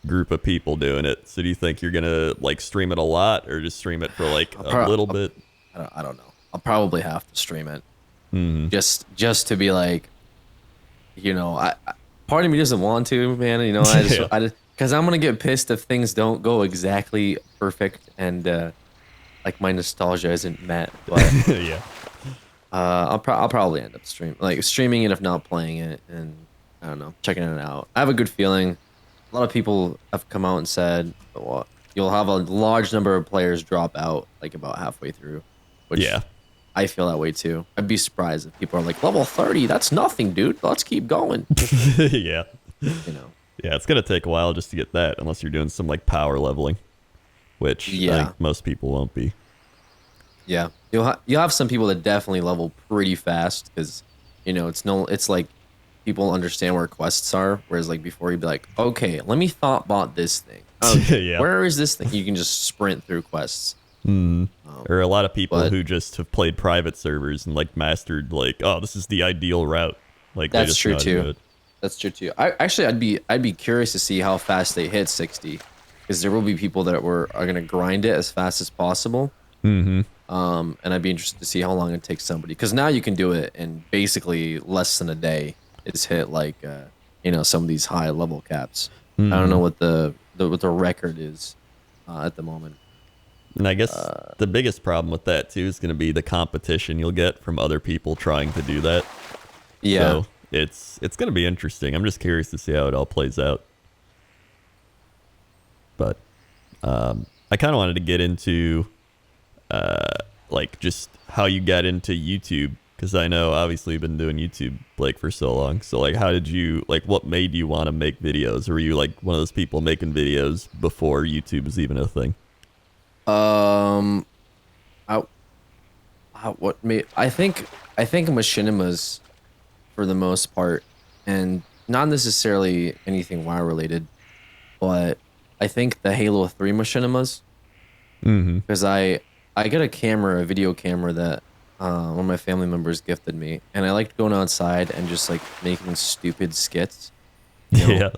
group of people doing it. So do you think you're gonna like stream it a lot, or just stream it for like a little bit? I don't know. I'll probably have to stream it, just to be like, part of me doesn't want to, man. Because I'm gonna get pissed if things don't go exactly perfect, and like my nostalgia isn't met. But Yeah. I'll probably end up streaming it, if not playing it, and I don't know, checking it out. I have a good feeling. A lot of people have come out and said, well, you'll have a large number of players drop out like about halfway through, which I feel that way too. I'd be surprised if people are like, level 30, that's nothing, dude. Let's keep going. Yeah. Yeah, it's going to take a while just to get that, unless you're doing some like power leveling, which I think most people won't be. Yeah. You'll have some people that definitely level pretty fast, because, it's like, people understand where quests are, whereas like before you'd be like, okay, let me thought bot this thing. Okay, where is this thing? You can just sprint through quests. There are a lot of people who just have played private servers and like mastered like, oh, this is the ideal route. Like that's true too. That's true too. I'd be curious to see how fast they hit 60, because there will be people that are gonna grind it as fast as possible. And I'd be interested to see how long it takes somebody, because now you can do it in basically less than a day. Is hit like some of these high level caps. I don't know what the record is at the moment. And I guess the biggest problem with that too is going to be the competition you'll get from other people trying to do that. Yeah, so it's going to be interesting. I'm just curious to see how it all plays out. But I kind of wanted to get into like just how you got into YouTube, because I know obviously you've been doing YouTube like for so long. So like, how did you like? What made you want to make videos? Or were you like one of those people making videos before YouTube was even a thing? Um, I, what made I think machinimas for the most part, and not necessarily anything WoW related, but I think the Halo 3 machinimas, Mm-hmm. because I got a video camera that one of my family members gifted me, and I liked going outside and just like making stupid skits, you know,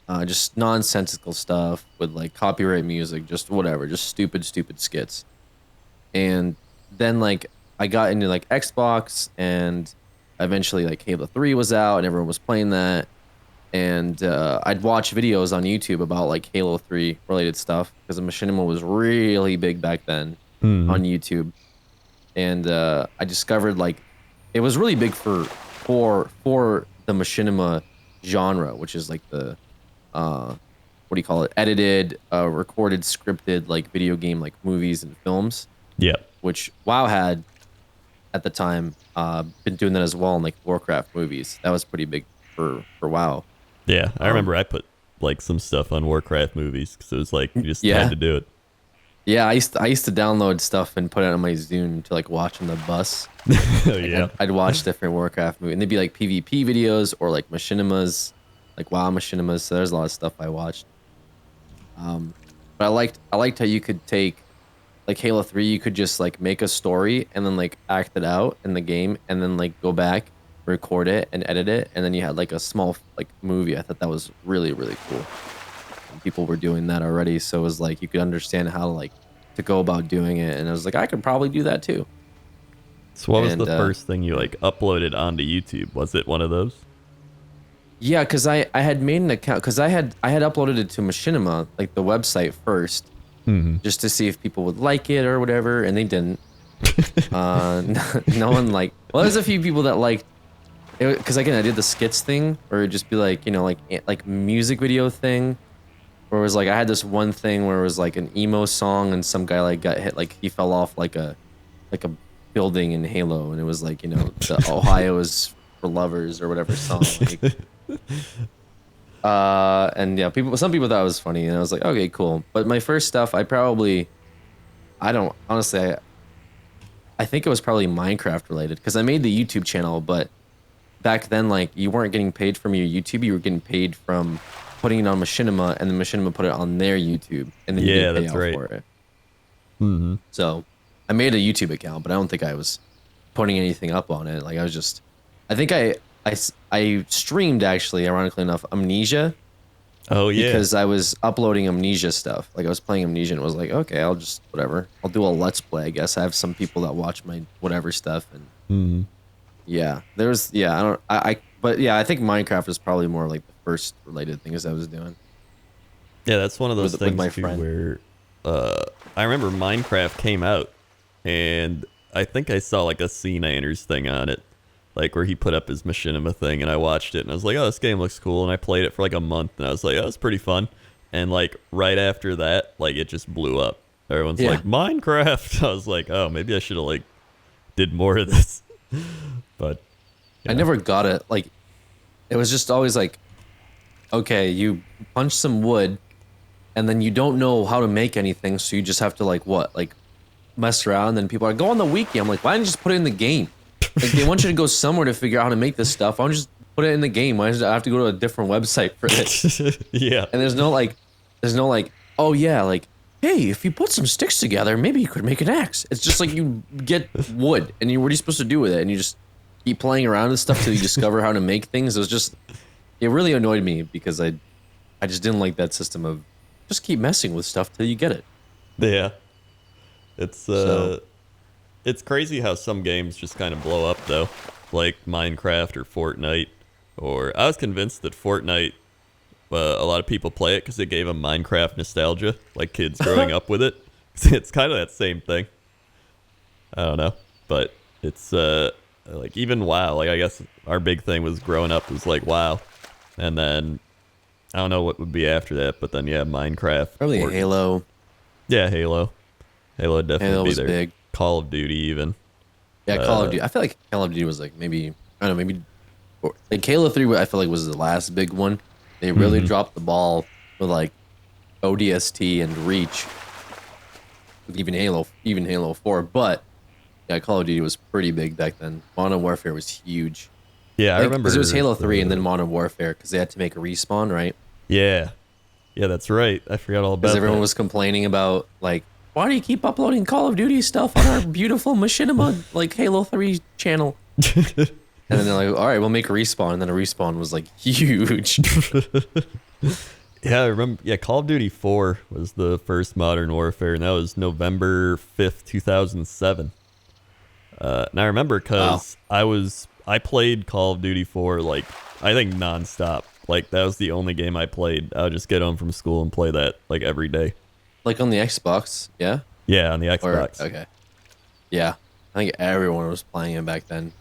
Yeah. just nonsensical stuff with like copyright music, just whatever, just stupid skits. And then like I got into like Xbox, and eventually like Halo 3 was out and everyone was playing that, and I'd watch videos on YouTube about like Halo 3 related stuff because the machinima was really big back then Mm-hmm. on YouTube. And I discovered like it was really big for the machinima genre, which is like the what do you call it, edited, recorded, scripted like video game like movies and films, Yeah. which WoW had at the time. Been doing that as well in like Warcraft movies. That was pretty big for WoW. Yeah. I Um, remember I put like some stuff on Warcraft movies because it was like you just had yeah, to do it. yeah. I used to download stuff and put it on my Zune to like watch on the bus. Like Yeah. I'd watch different Warcraft movies, and they'd be like PvP videos or like machinimas, like WoW machinimas. So there's a lot of stuff I watched. But I liked how you could take like Halo 3, you could just like make a story and then like act it out in the game and then like go back, record it and edit it, and then you had like a small like movie. I thought that was really, really cool. And people were doing that already, so it was like you could understand how like to go about doing it, and I was like, I could probably do that too. So what was the And first thing you like uploaded onto YouTube? Was it one of those? yeah, because I had made an account because I had uploaded it to Machinima, like the website first, Mm-hmm. just to see if people would like it or whatever, and they didn't. No one like. Well, there's a few people that liked it because again, I did the skits thing, or it'd just be like like music video thing, where it was like I had this one thing where it was like an emo song, and some guy like got hit, like he fell off like a building in Halo, and it was like the Ohio is for lovers or whatever song. Like, and yeah, some people thought it was funny, and I was like, okay, cool. But my first stuff, I don't honestly, I think it was probably Minecraft related because I made the YouTube channel, but back then, like you weren't getting paid from your YouTube, you were getting paid from putting it on Machinima, and then Machinima put it on their YouTube, and then you Yeah, get pay that's out right. for it. Mm-hmm. So I made a YouTube account, but I don't think I was putting anything up on it. Like I was just, I think I streamed actually, ironically enough, Amnesia Oh yeah. because I was uploading Amnesia stuff. Like I was playing Amnesia and it was like, okay, I'll just whatever. I'll do a let's play, I guess. I have some people that watch my whatever stuff, and Mm-hmm. yeah, there's yeah, I don't but yeah, I think Minecraft was probably more like the first related things I was doing Yeah, that's one of those with things my too friend. where I remember Minecraft came out and I think I saw like a C-Niners thing on it. Like where he put up his machinima thing and I watched it and I was like, oh, this game looks cool, and I played it for like a month and I was like, oh, it's pretty fun. And like right after that, like it just blew up. Everyone's Yeah. like, Minecraft. I was like, oh, maybe I should have like did more of this. But I yeah. never got it. Like it was just always like, okay, you punch some wood and then you don't know how to make anything, so you just have to like mess around. And then people are like, go on the wiki. I'm like, why didn't you just put it in the game? Like they want you to go somewhere to figure out how to make this stuff. Why don't you just put it in the game? Why does I have to go to a different website for it? Yeah. And there's no like, oh yeah, like, hey, if you put some sticks together, maybe you could make an axe. It's just like you get wood and what are you supposed to do with it? And you just keep playing around and stuff till you discover how to make things. It really annoyed me because I just didn't like that system of just keep messing with stuff till you get it. Yeah. It's So- it's crazy how some games just kind of blow up though, like Minecraft or Fortnite. Or I was convinced that Fortnite, a lot of people play it because it gave them Minecraft nostalgia, like kids growing up with it. It's kind of that same thing. I don't know, but it's like even WoW. Like I guess our big thing was growing up was like WoW, and then I don't know what would be after that, but then yeah, Minecraft. Probably Fortnite. Halo. Yeah, Halo. Halo would definitely Halo be was there. big. Call of Duty even. Yeah, Call of Duty. I feel like Call of Duty was like maybe I don't know, maybe like Halo 3 I feel like was the last big one. They really dropped the ball with like ODST and Reach. With even Halo 4, but yeah, Call of Duty was pretty big back then. Modern Warfare was huge. Yeah, I Like, remember. because it was Halo 3 and then Modern Warfare because they had to make a respawn, right? Yeah, yeah, that's right. I forgot all Because about everyone that. was complaining about like, why do you keep uploading Call of Duty stuff on our beautiful machinima like Halo 3 channel? And then they're like, all right, we'll make a respawn. And then a respawn was like huge. Yeah, I remember. Yeah, Call of Duty 4 was the first Modern Warfare, and that was November 5th, 2007. And I remember because I played Call of Duty 4 like I think nonstop. Like that was the only game I played. I would just get home from school and play that like every day. Like on the Xbox, yeah? Yeah, on the Or, Xbox. okay. Yeah. I think everyone was playing it back then.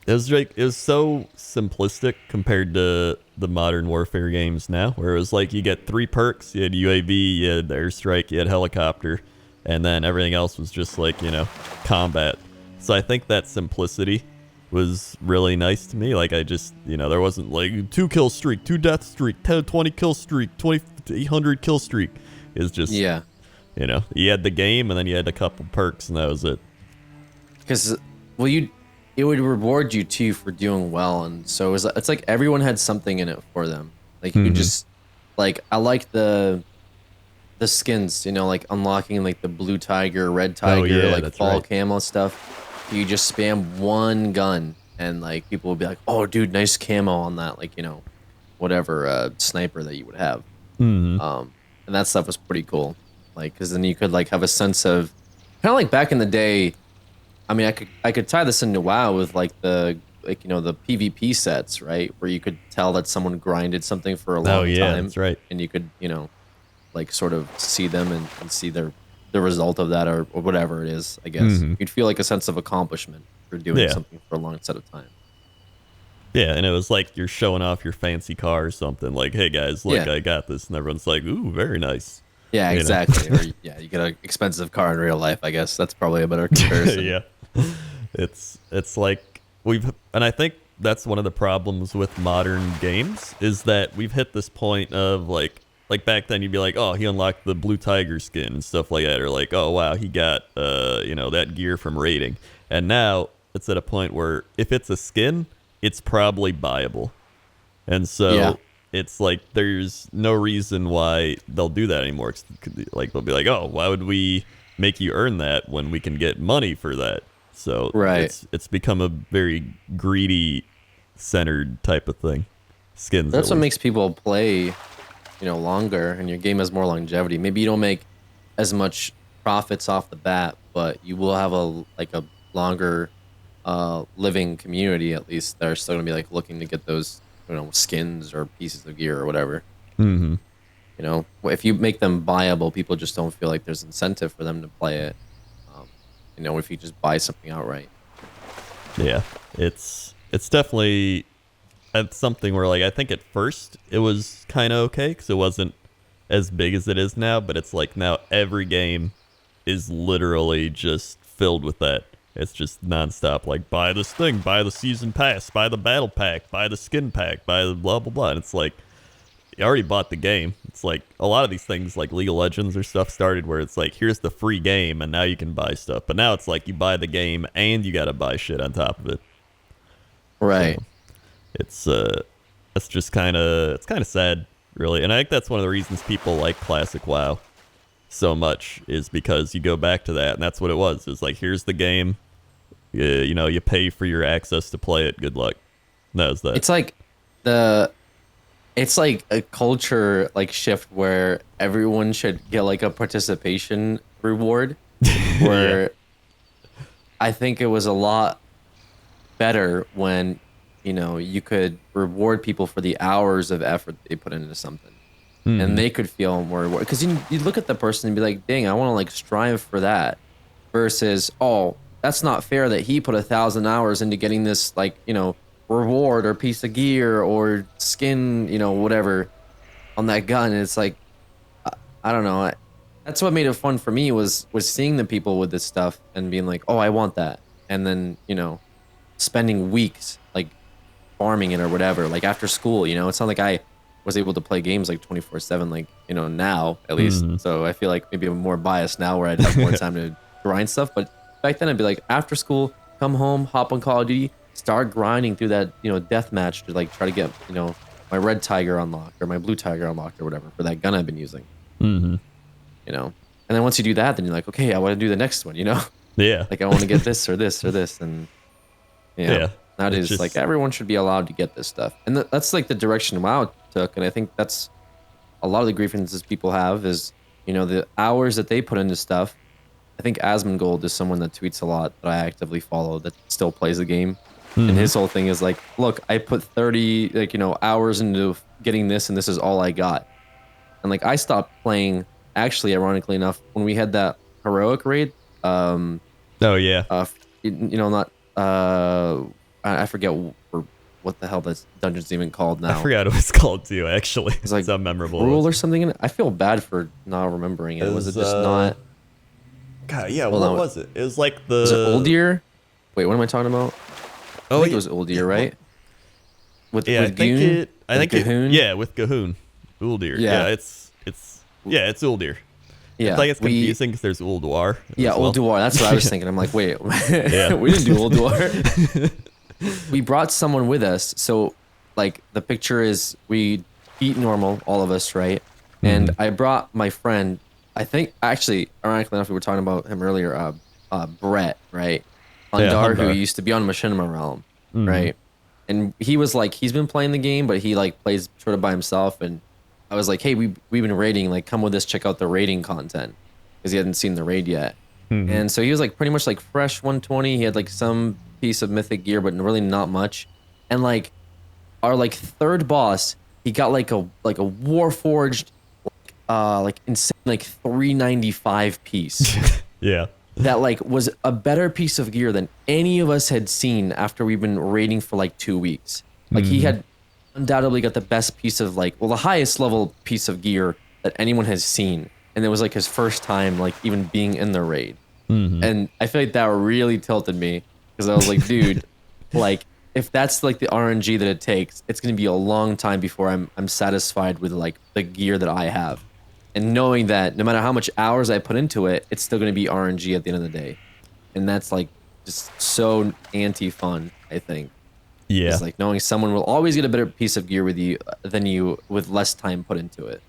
It was like it was so simplistic compared to the Modern Warfare games now, where it was like you get 3 perks, you had UAV, you had airstrike, you had helicopter, and then everything else was just like, combat. So I think that simplicity was really nice to me. Like I just, there wasn't like 2 kill streak, 2 death streak, 10, 20 kill streak, 800 kill streak. It's just, Yeah. You had the game and then you had a couple perks and that was it. Because, well, it would reward you too for doing well, and so it's like everyone had something in it for them. Like you just, like I like the skins, like unlocking like the blue tiger, red tiger, yeah, like that's fall right. camo stuff. You just spam one gun, and like people will be like, "Oh, dude, nice camo on that!" Like whatever sniper that you would have. And that stuff was pretty cool. Like, because then you could like have a sense of kind of like back in the day. I mean, I could tie this into WoW with like the PvP sets, right? Where you could tell that someone grinded something for a long time. That's right. And you could, like sort of see them and see the result of that or whatever it is, I guess. You'd feel like a sense of accomplishment for doing something for a long set of time. Yeah, and it was like you're showing off your fancy car or something. Like, hey guys, look, I got this, and everyone's like, ooh, very nice. Yeah, exactly. Or you get an expensive car in real life. I guess that's probably a better comparison. Yeah, it's like and I think that's one of the problems with modern games is that we've hit this point of like back then you'd be like, oh, he unlocked the blue tiger skin and stuff like that, or like, oh wow, he got that gear from raiding, and now it's at a point where if it's a skin, it's probably buyable, and so it's like there's no reason why they'll do that anymore. Like they'll be like, oh, why would we make you earn that when we can get money for that? So it's become a very greedy centered type of thing. Skins. That's what makes people play, longer, and your game has more longevity. Maybe you don't make as much profits off the bat, but you will have a longer living community at least. They're still gonna be like looking to get those skins or pieces of gear or whatever. If you make them buyable, people just don't feel like there's incentive for them to play it. If you just buy something outright. Yeah, it's definitely something where like I think at first it was kind of okay because it wasn't as big as it is now, but it's like now every game is literally just filled with that. It's just nonstop, like buy this thing, buy the season pass, buy the battle pack, buy the skin pack, buy the blah blah blah. And it's like you already bought the game. It's like a lot of these things like League of Legends or stuff started where it's like here's the free game and now you can buy stuff. But now it's like you buy the game and you got to buy shit on top of it. Right. So that's just kind of sad, really. And I think that's one of the reasons people like classic WoW so much is because you go back to that and that's what it was. It's like here's the game. You pay for your access to play it. Good luck. That was that. It's like a culture shift where everyone should get like a participation reward where I think it was a lot better when you could reward people for the hours of effort they put into something and they could feel more rewarded because you look at the person and be like, dang, I want to strive for that versus, oh, that's not fair that he put 1,000 hours into getting this reward or piece of gear or skin, whatever on that gun. And it's like, I don't know. That's what made it fun for me was seeing the people with this stuff and being like, oh, I want that. And then, spending weeks like farming it or whatever, like after school, it's not like I was able to play games like 24/7, like, now at least. So I feel like maybe I'm more biased now where I'd have more time to grind stuff. But back then I'd be like, after school, come home, hop on Call of Duty, start grinding through that, death match to like try to get, my red tiger unlocked or my blue tiger unlocked or whatever for that gun I've been using. And then once you do that, then you're like, okay, I want to do the next one, Yeah. like I want to get this or this or this. And Yeah. nowadays, like everyone should be allowed to get this stuff. And that's like the direction WoW took. And I think that's a lot of the grievances people have is, the hours that they put into stuff. I think Asmongold is someone that tweets a lot that I actively follow that still plays the game. And his whole thing is like, look, I put 30 hours into getting this and this is all I got. And like I stopped playing, actually, ironically enough, when we had that heroic raid. Oh yeah. Not I forget what the hell this dungeon's even called now. I forgot what it's called too. Actually, it's like unmemorable. Rule or something in it. I feel bad for not remembering it. Was it just not? God, yeah. What was it? It was like the. Was it Uldir? Wait, what am I talking about? Oh, I think it was Uldir, right? With I with think Goon? it. I think Gahoon? Yeah, with Gahoon, Uldir. Yeah. It's Uldir. Yeah, It's like it's confusing because there's Ulduar. Yeah, as well. Ulduar. That's what I was thinking. I'm like, wait, Yeah. we didn't do Ulduar. We brought someone with us, so like the picture is we eat normal, all of us, right? And I brought my friend. I think actually, ironically enough, we were talking about him earlier. Brett, right? Hundar, who Hundar. used to be on Machinima Realm, right? And he was like, he's been playing the game, but he like plays sort of by himself. And I was like, hey, we've been raiding. Like, come with us, check out the raiding content, because he hadn't seen the raid yet. And so he was like pretty much like fresh 120. He had like some piece of mythic gear, but really not much. And like our like third boss, he got like a Warforged, like insane like 395 piece. Yeah. That like was a better piece of gear than any of us had seen after we've been raiding for like 2 weeks. Like he had undoubtedly got the best piece of like, well, the highest level piece of gear that anyone has seen. And it was like his first time like even being in the raid. And I feel like that really tilted me because I was like, dude, like if that's like the RNG that it takes, it's going to be a long time before I'm satisfied with like the gear that I have. And knowing that no matter how much hours I put into it, it's still going to be RNG at the end of the day. And that's like just so anti-fun, I think. Yeah. It's like knowing someone will always get a better piece of gear with you than you with less time put into it.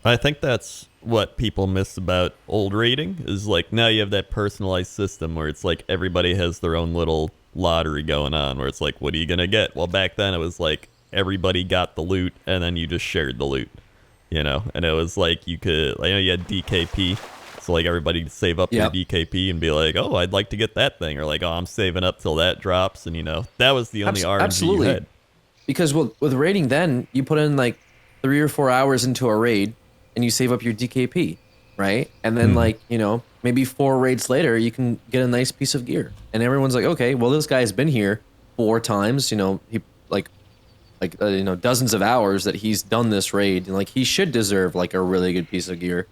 I think that's what people miss about old raiding is like now you have that personalized system where it's like everybody has their own little lottery going on where it's like, what are you going to get? Well, back then it was like everybody got the loot and then you just shared the loot, and it was like you could, you had DKP. So like everybody could save up their DKP and be like, oh, I'd like to get that thing. Or like, oh, I'm saving up till that drops. And that was the only RNG you had. Because with raiding then, you put in like 3 or 4 hours into a raid and you save up your DKP, right? And then like, maybe 4 raids later, you can get a nice piece of gear. And everyone's like, okay, well, this guy's been here 4 times, he dozens of hours that he's done this raid. And like, he should deserve like a really good piece of gear.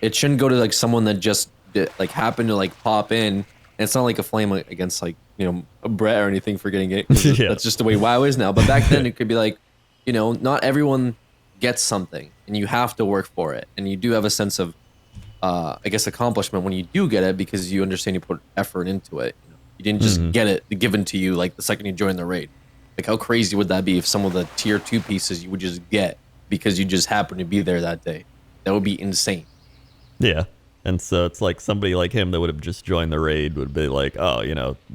It shouldn't go to like someone that just like happened to like pop in. And it's not like a flame against like, a Brett or anything for getting it. Yeah. That's just the way WoW is now. But back then it could be like, not everyone gets something and you have to work for it. And you do have a sense of, I guess, accomplishment when you do get it because you understand you put effort into it. You didn't just get it given to you like the second you join the raid. Like how crazy would that be if some of the tier 2 pieces you would just get because you just happened to be there that day? That would be insane. Yeah. And so it's like somebody like him that would have just joined the raid would be like, oh,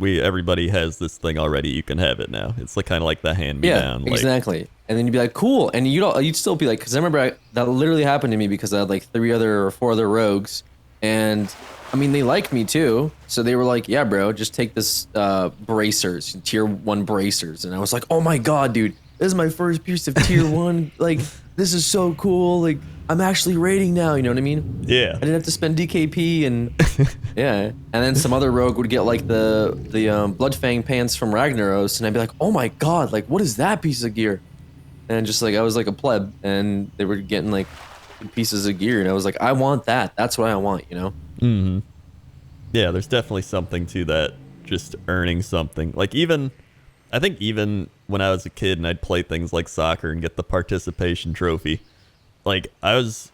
everybody has this thing already. You can have it now. It's like kind of like the hand me down. Yeah, exactly. And then you'd be like, cool. And you'd still be like, because I remember that literally happened to me because I had like 3 or 4 other rogues. And I mean, they liked me too. So they were like, yeah, bro, just take this bracers, tier 1 bracers. And I was like, oh my God, dude, this is my first piece of tier 1. Like, this is so cool. Like, I'm actually raiding now. You know what I mean? Yeah. I didn't have to spend DKP and yeah. And then some other rogue would get like the Bloodfang pants from Ragnaros, and I'd be like, oh my god, like what is that piece of gear? And just like I was like a pleb, and they were getting like pieces of gear, and I was like, I want that. That's what I want, you know? Mm-hmm. Yeah, there's definitely something to that. Just earning something. Like I think even when I was a kid and I'd play things like soccer and get the participation trophy, like I was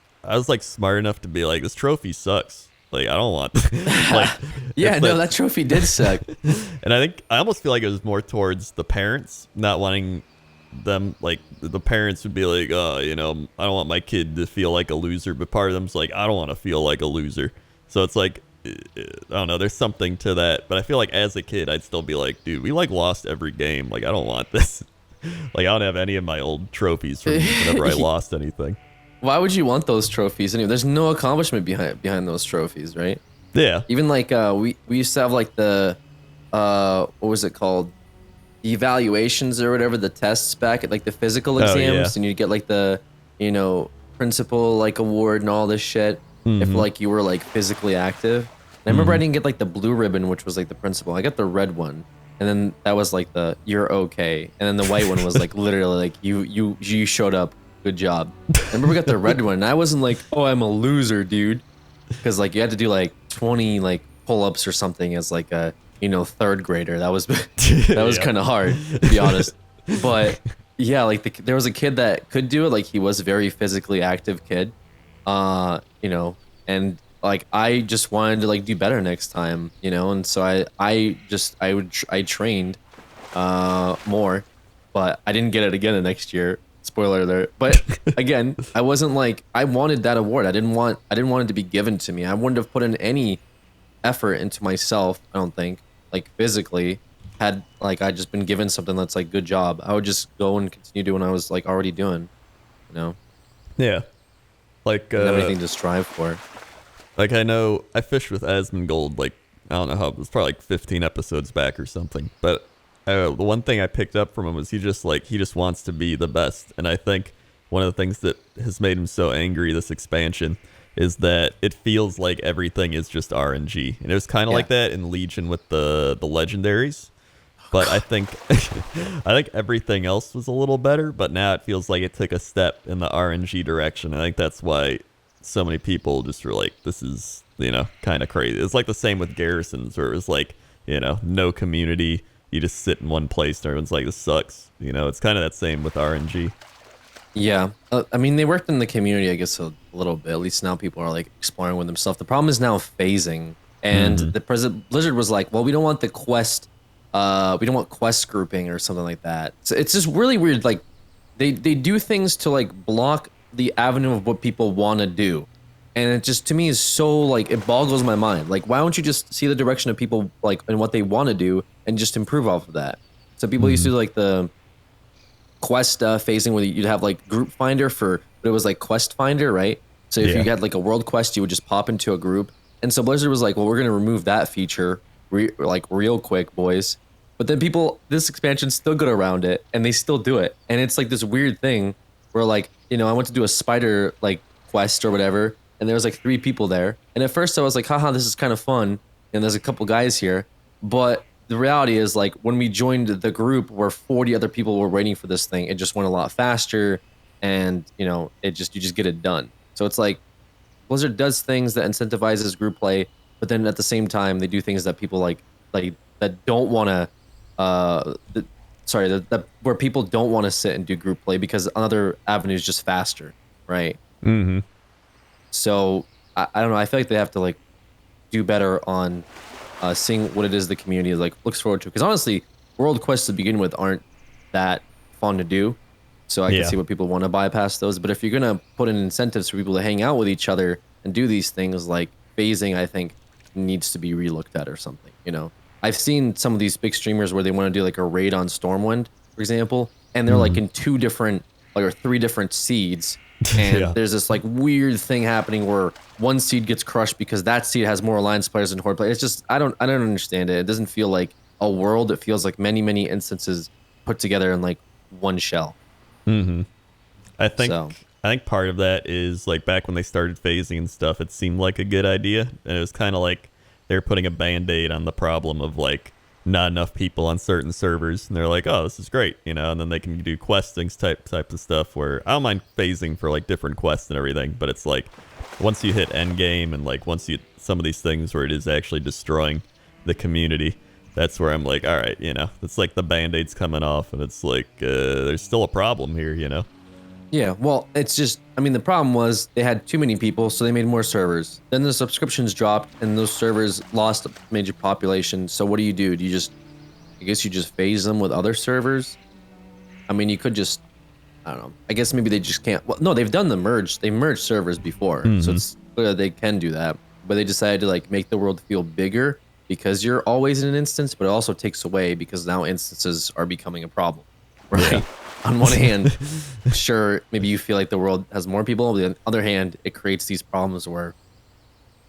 like smart enough to be like, this trophy sucks. Like I don't want. Like Yeah, no, that trophy did suck. And I almost feel like it was more towards the parents not wanting them, like the parents would be like, oh, you know, I don't want my kid to feel like a loser, but part of them's like, I don't want to feel like a loser. So it's like, I don't know, there's something to that, but I feel like as a kid I'd still be like, dude, we like lost every game, like I don't want this. Like I don't have any of my old trophies from whenever I lost anything. Why would you want those trophies anyway? There's no accomplishment behind those trophies, right? Yeah. Even like we used to have like the what was it called? The evaluations or whatever, the tests back at like the physical exams, yeah. and you'd get like the, you know, principal like award and all this shit if like you were like physically active. And I remember I didn't get like the blue ribbon, which was like the principal. I got the red one, and then that was like the you're okay, and then the white one was like literally like you showed up, good job. I remember we got the red one, and I wasn't like, oh, I'm a loser, dude, because like you had to do like 20 like pull-ups or something as like a, you know, third grader. That was kind of hard, to be honest. But yeah, like there was a kid that could do it. Like he was a very physically active kid, you know, and like I just wanted to like do better next time, you know, and so I trained more, but I didn't get it again the next year. Spoiler alert. But again, I wasn't like, I wanted that award. I didn't want it to be given to me. I wouldn't have put in any effort into myself, I don't think, like physically, had like I just been given something that's like good job. I would just go and continue doing what I was like already doing, you know. Yeah. Like Didn't have anything to strive for. Like I know I fished with Asmongold, like I don't know how, it was probably like 15 episodes back or something, but the one thing I picked up from him was he just wants to be the best. And I think one of the things that has made him so angry this expansion is that it feels like everything is just RNG. And it was kind of like that in Legion with the legendaries. But I think everything else was a little better, but now it feels like it took a step in the RNG direction. I think that's why so many people just were like, this is, you know, kind of crazy. It's like the same with Garrisons, where it was like, you know, no community. You just sit in one place and everyone's like, this sucks. You know, it's kind of that same with RNG. Yeah. I mean, they worked in the community, I guess, a little bit. At least now people are like exploring with themselves. The problem is now phasing. And the Blizzard was like, well, we don't want the quest. We don't want quest grouping or something like that. So it's just really weird. Like they do things to like block the avenue of what people want to do. And it just, to me, is so like, it boggles my mind. Like, why don't you just see the direction of people like and what they want to do and just improve off of that? So people used to do like the quest phasing where you'd have like group finder for, but it was like quest finder, right? So if you had like a world quest, you would just pop into a group. And so Blizzard was like, well, we're going to remove that feature like real quick, boys. But then people, this expansion still got around it and they still do it. And it's like this weird thing where like, you know, I went to do a spider like quest or whatever, and there was like 3 people there. And at first I was like, haha, this is kind of fun. And there's a couple guys here. But the reality is like when we joined the group where 40 other people were waiting for this thing, it just went a lot faster. And, you know, you just get it done. So it's like Blizzard does things that incentivizes group play, but then at the same time, they do things that people like that don't want to, where people don't want to sit and do group play because another avenue is just faster, right? Mm-hmm. So I don't know. I feel like they have to like do better on seeing what it is the community like looks forward to. Because honestly, world quests to begin with aren't that fun to do. So I can see what people want to bypass those. But if you're gonna put in incentives for people to hang out with each other and do these things, like phasing, I think needs to be relooked at or something. You know, I've seen some of these big streamers where they want to do like a raid on Stormwind, for example, and they're like in 2 different or 3 different seeds. And there's this like weird thing happening where one seed gets crushed because that seed has more alliance players than horde players. It's just I don't understand it. It doesn't feel like a world. It feels like many instances put together in like one shell. Mm-hmm. I think I think part of that is like back when they started phasing and stuff, it seemed like a good idea, and it was kind of like they're putting a band-aid on the problem of like not enough people on certain servers, and they're like, oh, this is great, you know, and then they can do questings type of stuff where I don't mind phasing for like different quests and everything, but it's like once you hit end game and like once you some of these things where it is actually destroying the community, that's where I'm like, all right, you know, it's like the band-aid's coming off, and it's like there's still a problem here, you know. Yeah, well, it's just, I mean, the problem was they had too many people, so they made more servers. Then the subscriptions dropped, and those servers lost a major population. So what do? Do you just, I guess you just phase them with other servers? I mean, you could just, I don't know. I guess maybe they just can't. Well, no, they've done the merge. They merged servers before, so it's clear that they can do that. But they decided to like make the world feel bigger because you're always in an instance, but it also takes away because now instances are becoming a problem, right? Yeah. On one hand, sure, maybe you feel like the world has more people. On the other hand, it creates these problems where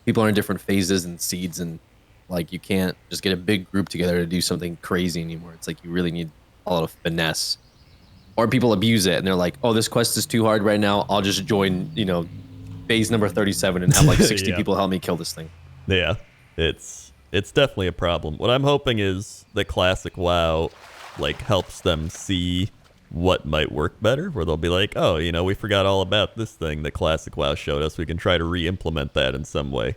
people are in different phases and seeds, and like you can't just get a big group together to do something crazy anymore. It's like you really need a lot of finesse. Or people abuse it and they're like, oh, this quest is too hard right now. I'll just join, you know, phase number 37 and have like 60 people help me kill this thing. Yeah, it's definitely a problem. What I'm hoping is that Classic WoW like helps them see what might work better, where they'll be like, oh, you know, we forgot all about this thing that Classic WoW showed us. We can try to re-implement that in some way.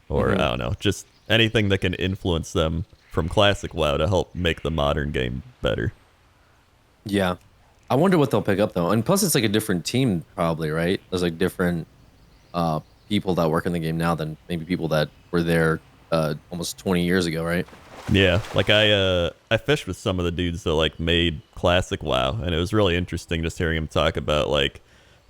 Or, I don't know, just anything that can influence them from Classic WoW to help make the modern game better. Yeah. I wonder what they'll pick up, though. And plus, it's like a different team, probably, right? There's like different people that work in the game now than maybe people that were there almost 20 years ago, right? Yeah, like I fished with some of the dudes that like made Classic WoW, and it was really interesting just hearing them talk about like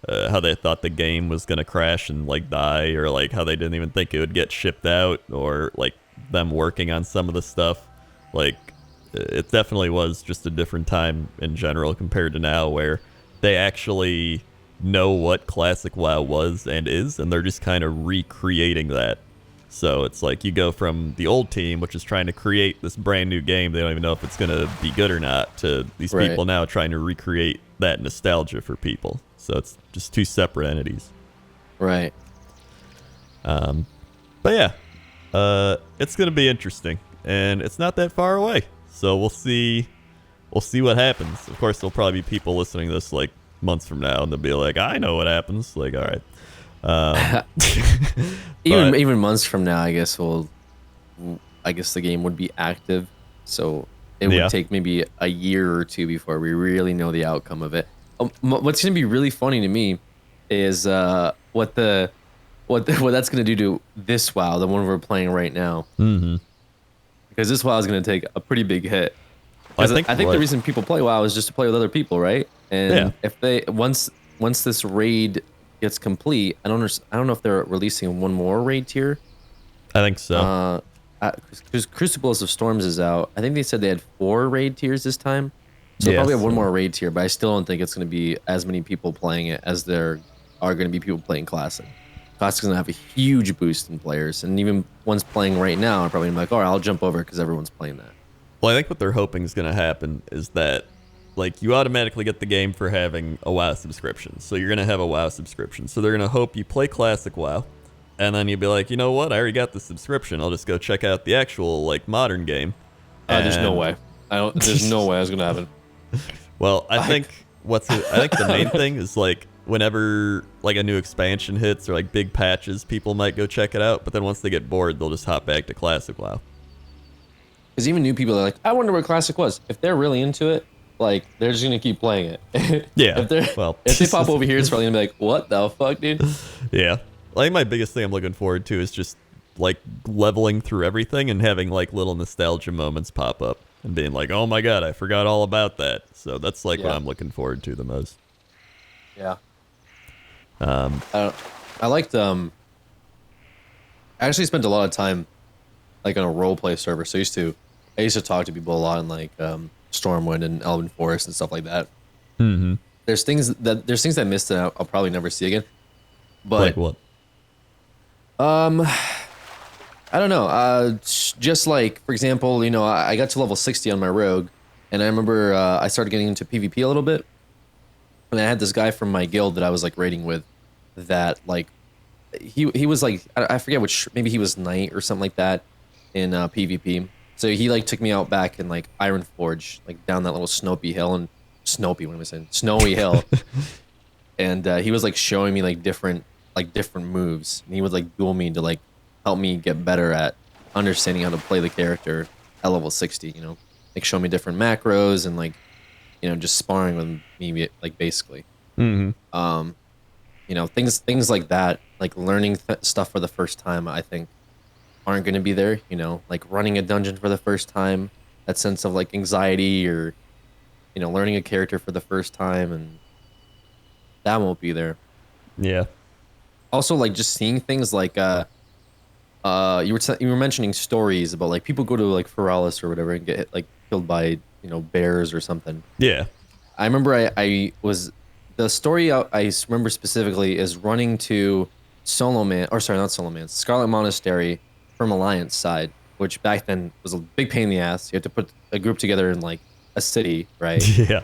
how they thought the game was gonna crash and like die, or like how they didn't even think it would get shipped out, or like them working on some of the stuff. Like it definitely was just a different time in general compared to now, where they actually know what Classic WoW was and is, and they're just kind of recreating that. So it's like you go from the old team, which is trying to create this brand new game, they don't even know if it's going to be good or not, to these people now trying to recreate that nostalgia for people. So it's just two separate entities. Right. But yeah, it's going to be interesting, and it's not that far away. So we'll see what happens. Of course, there'll probably be people listening to this like months from now, and they'll be like, I know what happens. Like, all right. Even months from now, I guess the game would be active, so it would take maybe a year or two before we really know the outcome of it. What's gonna be really funny to me is what that's gonna do to this WoW, the one we're playing right now. Because this WoW is gonna take a pretty big hit. I think the reason people play WoW is just to play with other people, right? And if they once this raid gets complete, I don't know if they're releasing one more raid tier. I think so. Because Crucibles of Storms is out. I think they said they had 4 raid tiers this time. So probably have one more raid tier, but I still don't think it's going to be as many people playing it as there are going to be people playing Classic. Classic's going to have a huge boost in players, and even ones playing right now are probably gonna be like, all right, I'll jump over because everyone's playing that. Well, I think what they're hoping is going to happen is that like you automatically get the game for having a WoW subscription. So you're going to have a WoW subscription. So they're going to hope you play Classic WoW, and then you'll be like, you know what? I already got the subscription. I'll just go check out the actual like modern game. There's no way. There's no way that's going to happen. Well, I think the main thing is like whenever like a new expansion hits or like big patches, people might go check it out. But then once they get bored, they'll just hop back to Classic WoW. Because even new people are like, I wonder what Classic was. If they're really into it, like, they're just gonna keep playing it. Yeah. If they pop over here, it's probably gonna be like, what the fuck, dude? Yeah. I think my biggest thing I'm looking forward to is just like leveling through everything and having like little nostalgia moments pop up and being like, oh my god, I forgot all about that. So that's like what I'm looking forward to the most. Yeah. I liked I actually spent a lot of time like on a role play server. So I used to talk to people a lot in like Stormwind and Elven Forest and stuff like that. Mm-hmm. There's things that I missed that I'll probably never see again. But like what? I don't know. Just like, for example, you know, I got to level 60 on my rogue, and I remember I started getting into PvP a little bit. And I had this guy from my guild that I was like raiding with, that like he was like I forget which, maybe he was knight or something like that in PvP. So he like took me out back in like Iron Forge, like down that little Snopey hill and Snopey, what am I saying? Snowy hill. And he was like showing me like different moves, and he would like duel me to like help me get better at understanding how to play the character at level 60. You know, like show me different macros and like just sparring with me like basically. Mm-hmm. Things like that, like learning stuff for the first time, I think aren't going to be there. Like running a dungeon for the first time, that sense of like anxiety, or learning a character for the first time, and that won't be there. Yeah. Also, like just seeing things like you were mentioning stories about like people go to like Feralis or whatever and get like killed by bears or something. Yeah. I remember I was the story I remember specifically is running to not Solo Man, Scarlet Monastery from Alliance side, which back then was a big pain in the ass. You had to put a group together in like a city, right? Yeah.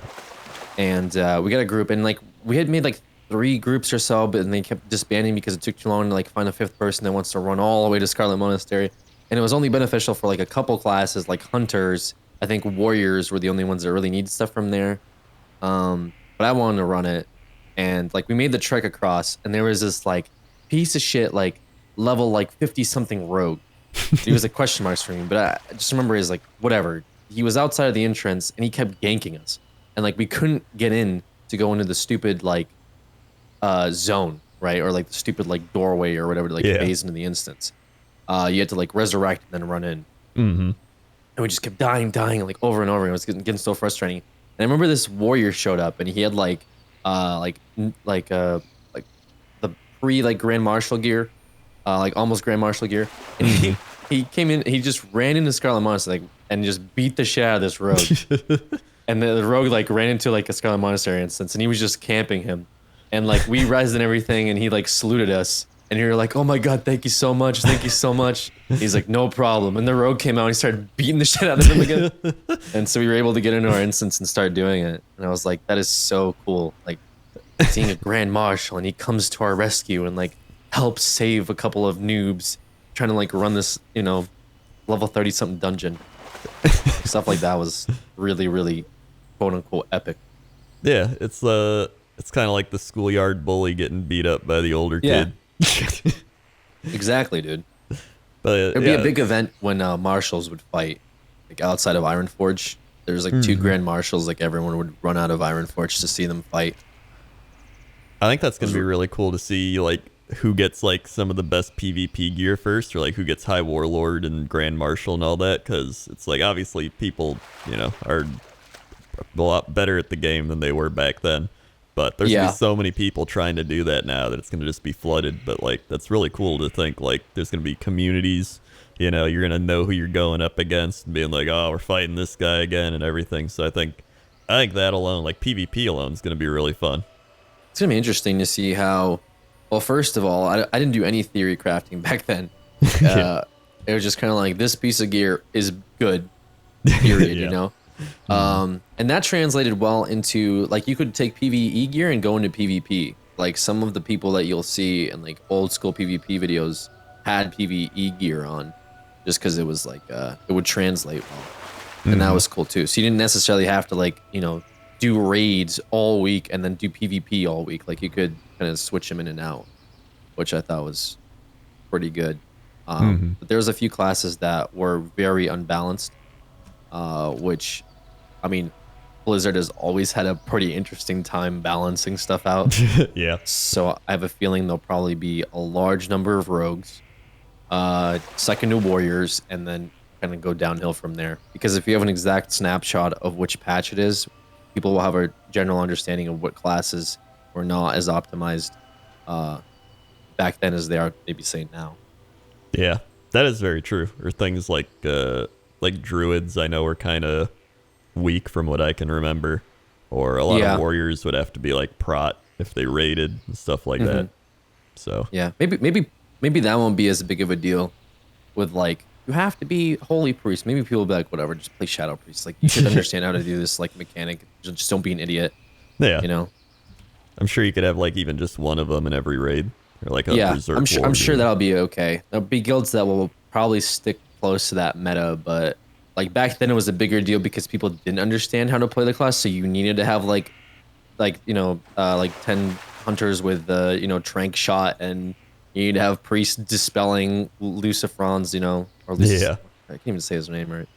And we got a group, and like we had made like 3 groups or so, but they kept disbanding because it took too long to like find a 5th person that wants to run all the way to Scarlet Monastery. And it was only beneficial for like a couple classes, like hunters. I think warriors were the only ones that really needed stuff from there. But I wanted to run it, and like we made the trek across, and there was this like piece of shit like level like 50 something rogue. He was like question marks for me, but I just remember he's like whatever. He was outside of the entrance and he kept ganking us, and like we couldn't get in to go into the stupid like zone, right, or like the stupid like doorway or whatever to like phase into the instance. You had to like resurrect and then run in. Mm-hmm. And we just kept dying like over and over, and it was getting so frustrating. And I remember this warrior showed up, and he had like the pre like Grand Marshal gear, like almost Grand Marshal gear. And he came in, he just ran into Scarlet Monastery and just beat the shit out of this rogue. And the rogue like ran into like a Scarlet Monastery instance, and he was just camping him. And like we rezzed and everything, and he like saluted us. And you're like, oh my god, thank you so much, thank you so much. He's like, no problem. And the rogue came out and he started beating the shit out of him again. And so we were able to get into our instance and start doing it. And I was like, that is so cool. Like seeing a Grand Marshal, and he comes to our rescue and like helps save a couple of noobs trying to like run this, level 30 something dungeon. Stuff like that was really, really quote unquote epic. Yeah, it's kind of like the schoolyard bully getting beat up by the older kid. Exactly, dude. But It'd be a big event when marshals would fight, like outside of Iron Forge. There's like 2 Grand Marshals, like everyone would run out of Iron Forge to see them fight. I think that's gonna be really cool to see like who gets like some of the best PvP gear first, or like who gets High Warlord and Grand Marshal and all that, because it's like obviously people are a lot better at the game than they were back then. But there's gonna be so many people trying to do that now that it's gonna just be flooded. But like that's really cool to think like there's gonna be communities. You're gonna know who you're going up against and being like, oh, we're fighting this guy again and everything. So I think that alone, like PvP alone, is gonna be really fun. It's gonna be interesting to see how. Well, first of all, I didn't do any theory crafting back then. It was just kind of like this piece of gear is good, period. And that translated well into like you could take PvE gear and go into PvP. Like some of the people that you'll see in like old school PvP videos had PvE gear on, just because it was like it would translate well, and that was cool too. So you didn't necessarily have to like do raids all week and then do PvP all week. Like you could kind of switch them in and out, which I thought was pretty good. But there was a few classes that were very unbalanced, which, I mean, Blizzard has always had a pretty interesting time balancing stuff out. Yeah. So I have a feeling there'll probably be a large number of rogues, second to warriors, and then kind of go downhill from there. Because if you have an exact snapshot of which patch it is, people will have a general understanding of what classes were not as optimized back then as they are maybe say now. Yeah, that is very true. Or things like druids, I know, are kind of weak from what I can remember. Or a lot of warriors would have to be like prot if they raided and stuff like that. So yeah, maybe that won't be as big of a deal with like you have to be holy priest. Maybe people will be like, whatever, just play shadow priest. Like you should understand how to do this like mechanic. Just don't be an idiot. Yeah, I'm sure you could have like even just one of them in every raid, or like a Yeah, berserk I'm sure. I'm warrior. sure that'll be okay. There'll be guilds that will probably stick close to that meta, but like back then it was a bigger deal because people didn't understand how to play the class, so you needed to have like like 10 hunters with trank shot, and you need to have priests dispelling lucifrons, or Yeah, I can't even say his name right.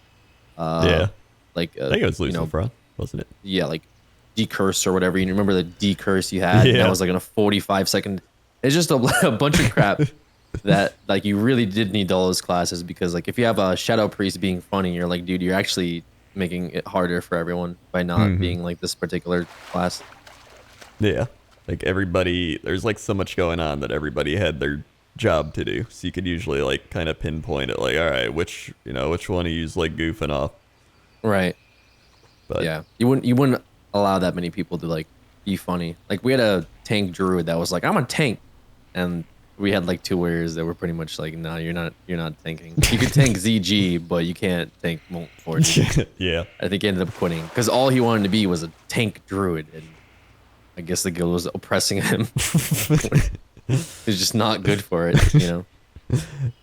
yeah. Like I think it was Lucifron, wasn't it? yeah, like decurse or whatever. You remember the decurse you had? And that Yeah. was like in a 45-second. It's just a bunch of crap that like you really did need all those classes, because like if you have a shadow priest being funny, you're like, dude, you're actually making it harder for everyone by not being like this particular class. Yeah. Like everybody, there's like so much going on that everybody had their job to do. So you could usually like kind of pinpoint it, like, all right, which one of you's like goofing off. Right. But Yeah. You wouldn't allow that many people to like be funny. Like we had a tank druid that was like, I'm a tank, and we had like two warriors that were pretty much like, no, you're not tanking. You could tank ZG, but you can't tank Molten Forge. yeah. I think he ended up quitting because all he wanted to be was a tank druid, and I guess the guild was oppressing him. He's just not good for it. You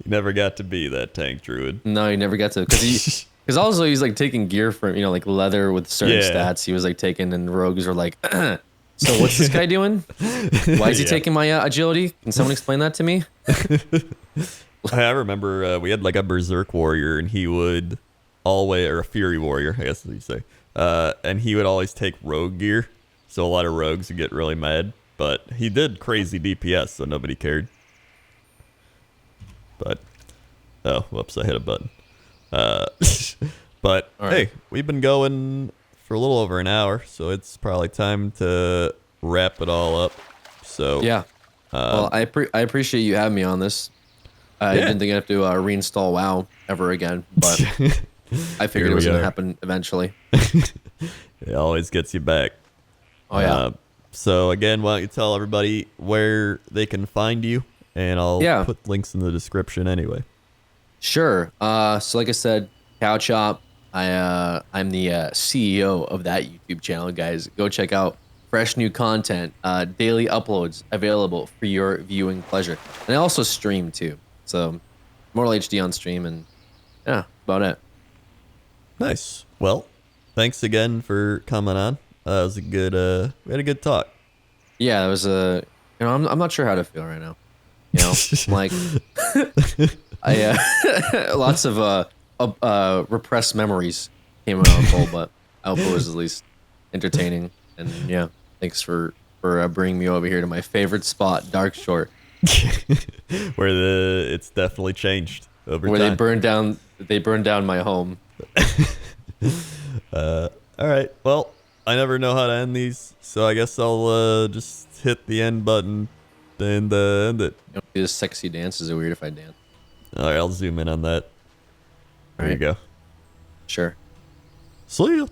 never got to be that tank druid. No, he never got to, because also he's like taking gear from like leather with certain Yeah. stats. He was like taking, and rogues were like, so what's this guy doing? Why is he Yeah. taking my agility? Can someone explain that to me? I remember we had like a berserk warrior, and he would always, or a fury warrior, I guess is what you say, and he would always take rogue gear. So a lot of rogues would get really mad, but he did crazy DPS, so nobody cared. But oh, whoops, I hit a button. But All right. hey, we've been going for a little over an hour, so it's probably time to wrap it all up. So Yeah. Well, I appreciate you having me on this. I Yeah. didn't think I'd have to reinstall WoW ever again, but I figured Here it was we going are. to happen eventually. it always gets you back. Oh yeah. So again, why don't you tell everybody where they can find you, and I'll Yeah. put links in the description anyway. Sure. So like I said, Cow Chop. I'm the CEO of that YouTube channel, guys. Go check out fresh new content, daily uploads available for your viewing pleasure. And I also stream too. So Mortal HD on stream, and yeah, about it. Nice. Well, thanks again for coming on. It was a good. We had a good talk. Yeah, it was I'm not sure how to feel right now. I'm like I lots of repressed memories came out full, but I hope it was at least entertaining. And yeah, thanks for bringing me over here to my favorite spot, Dark Shore, Where it's definitely changed over where time. they burned down my home. All right. Well, I never know how to end these, so I guess I'll just hit the end button and end it. This sexy dance. Is it weird if I dance? All right, I'll zoom in on that. There you Right. go. Sure. See ya.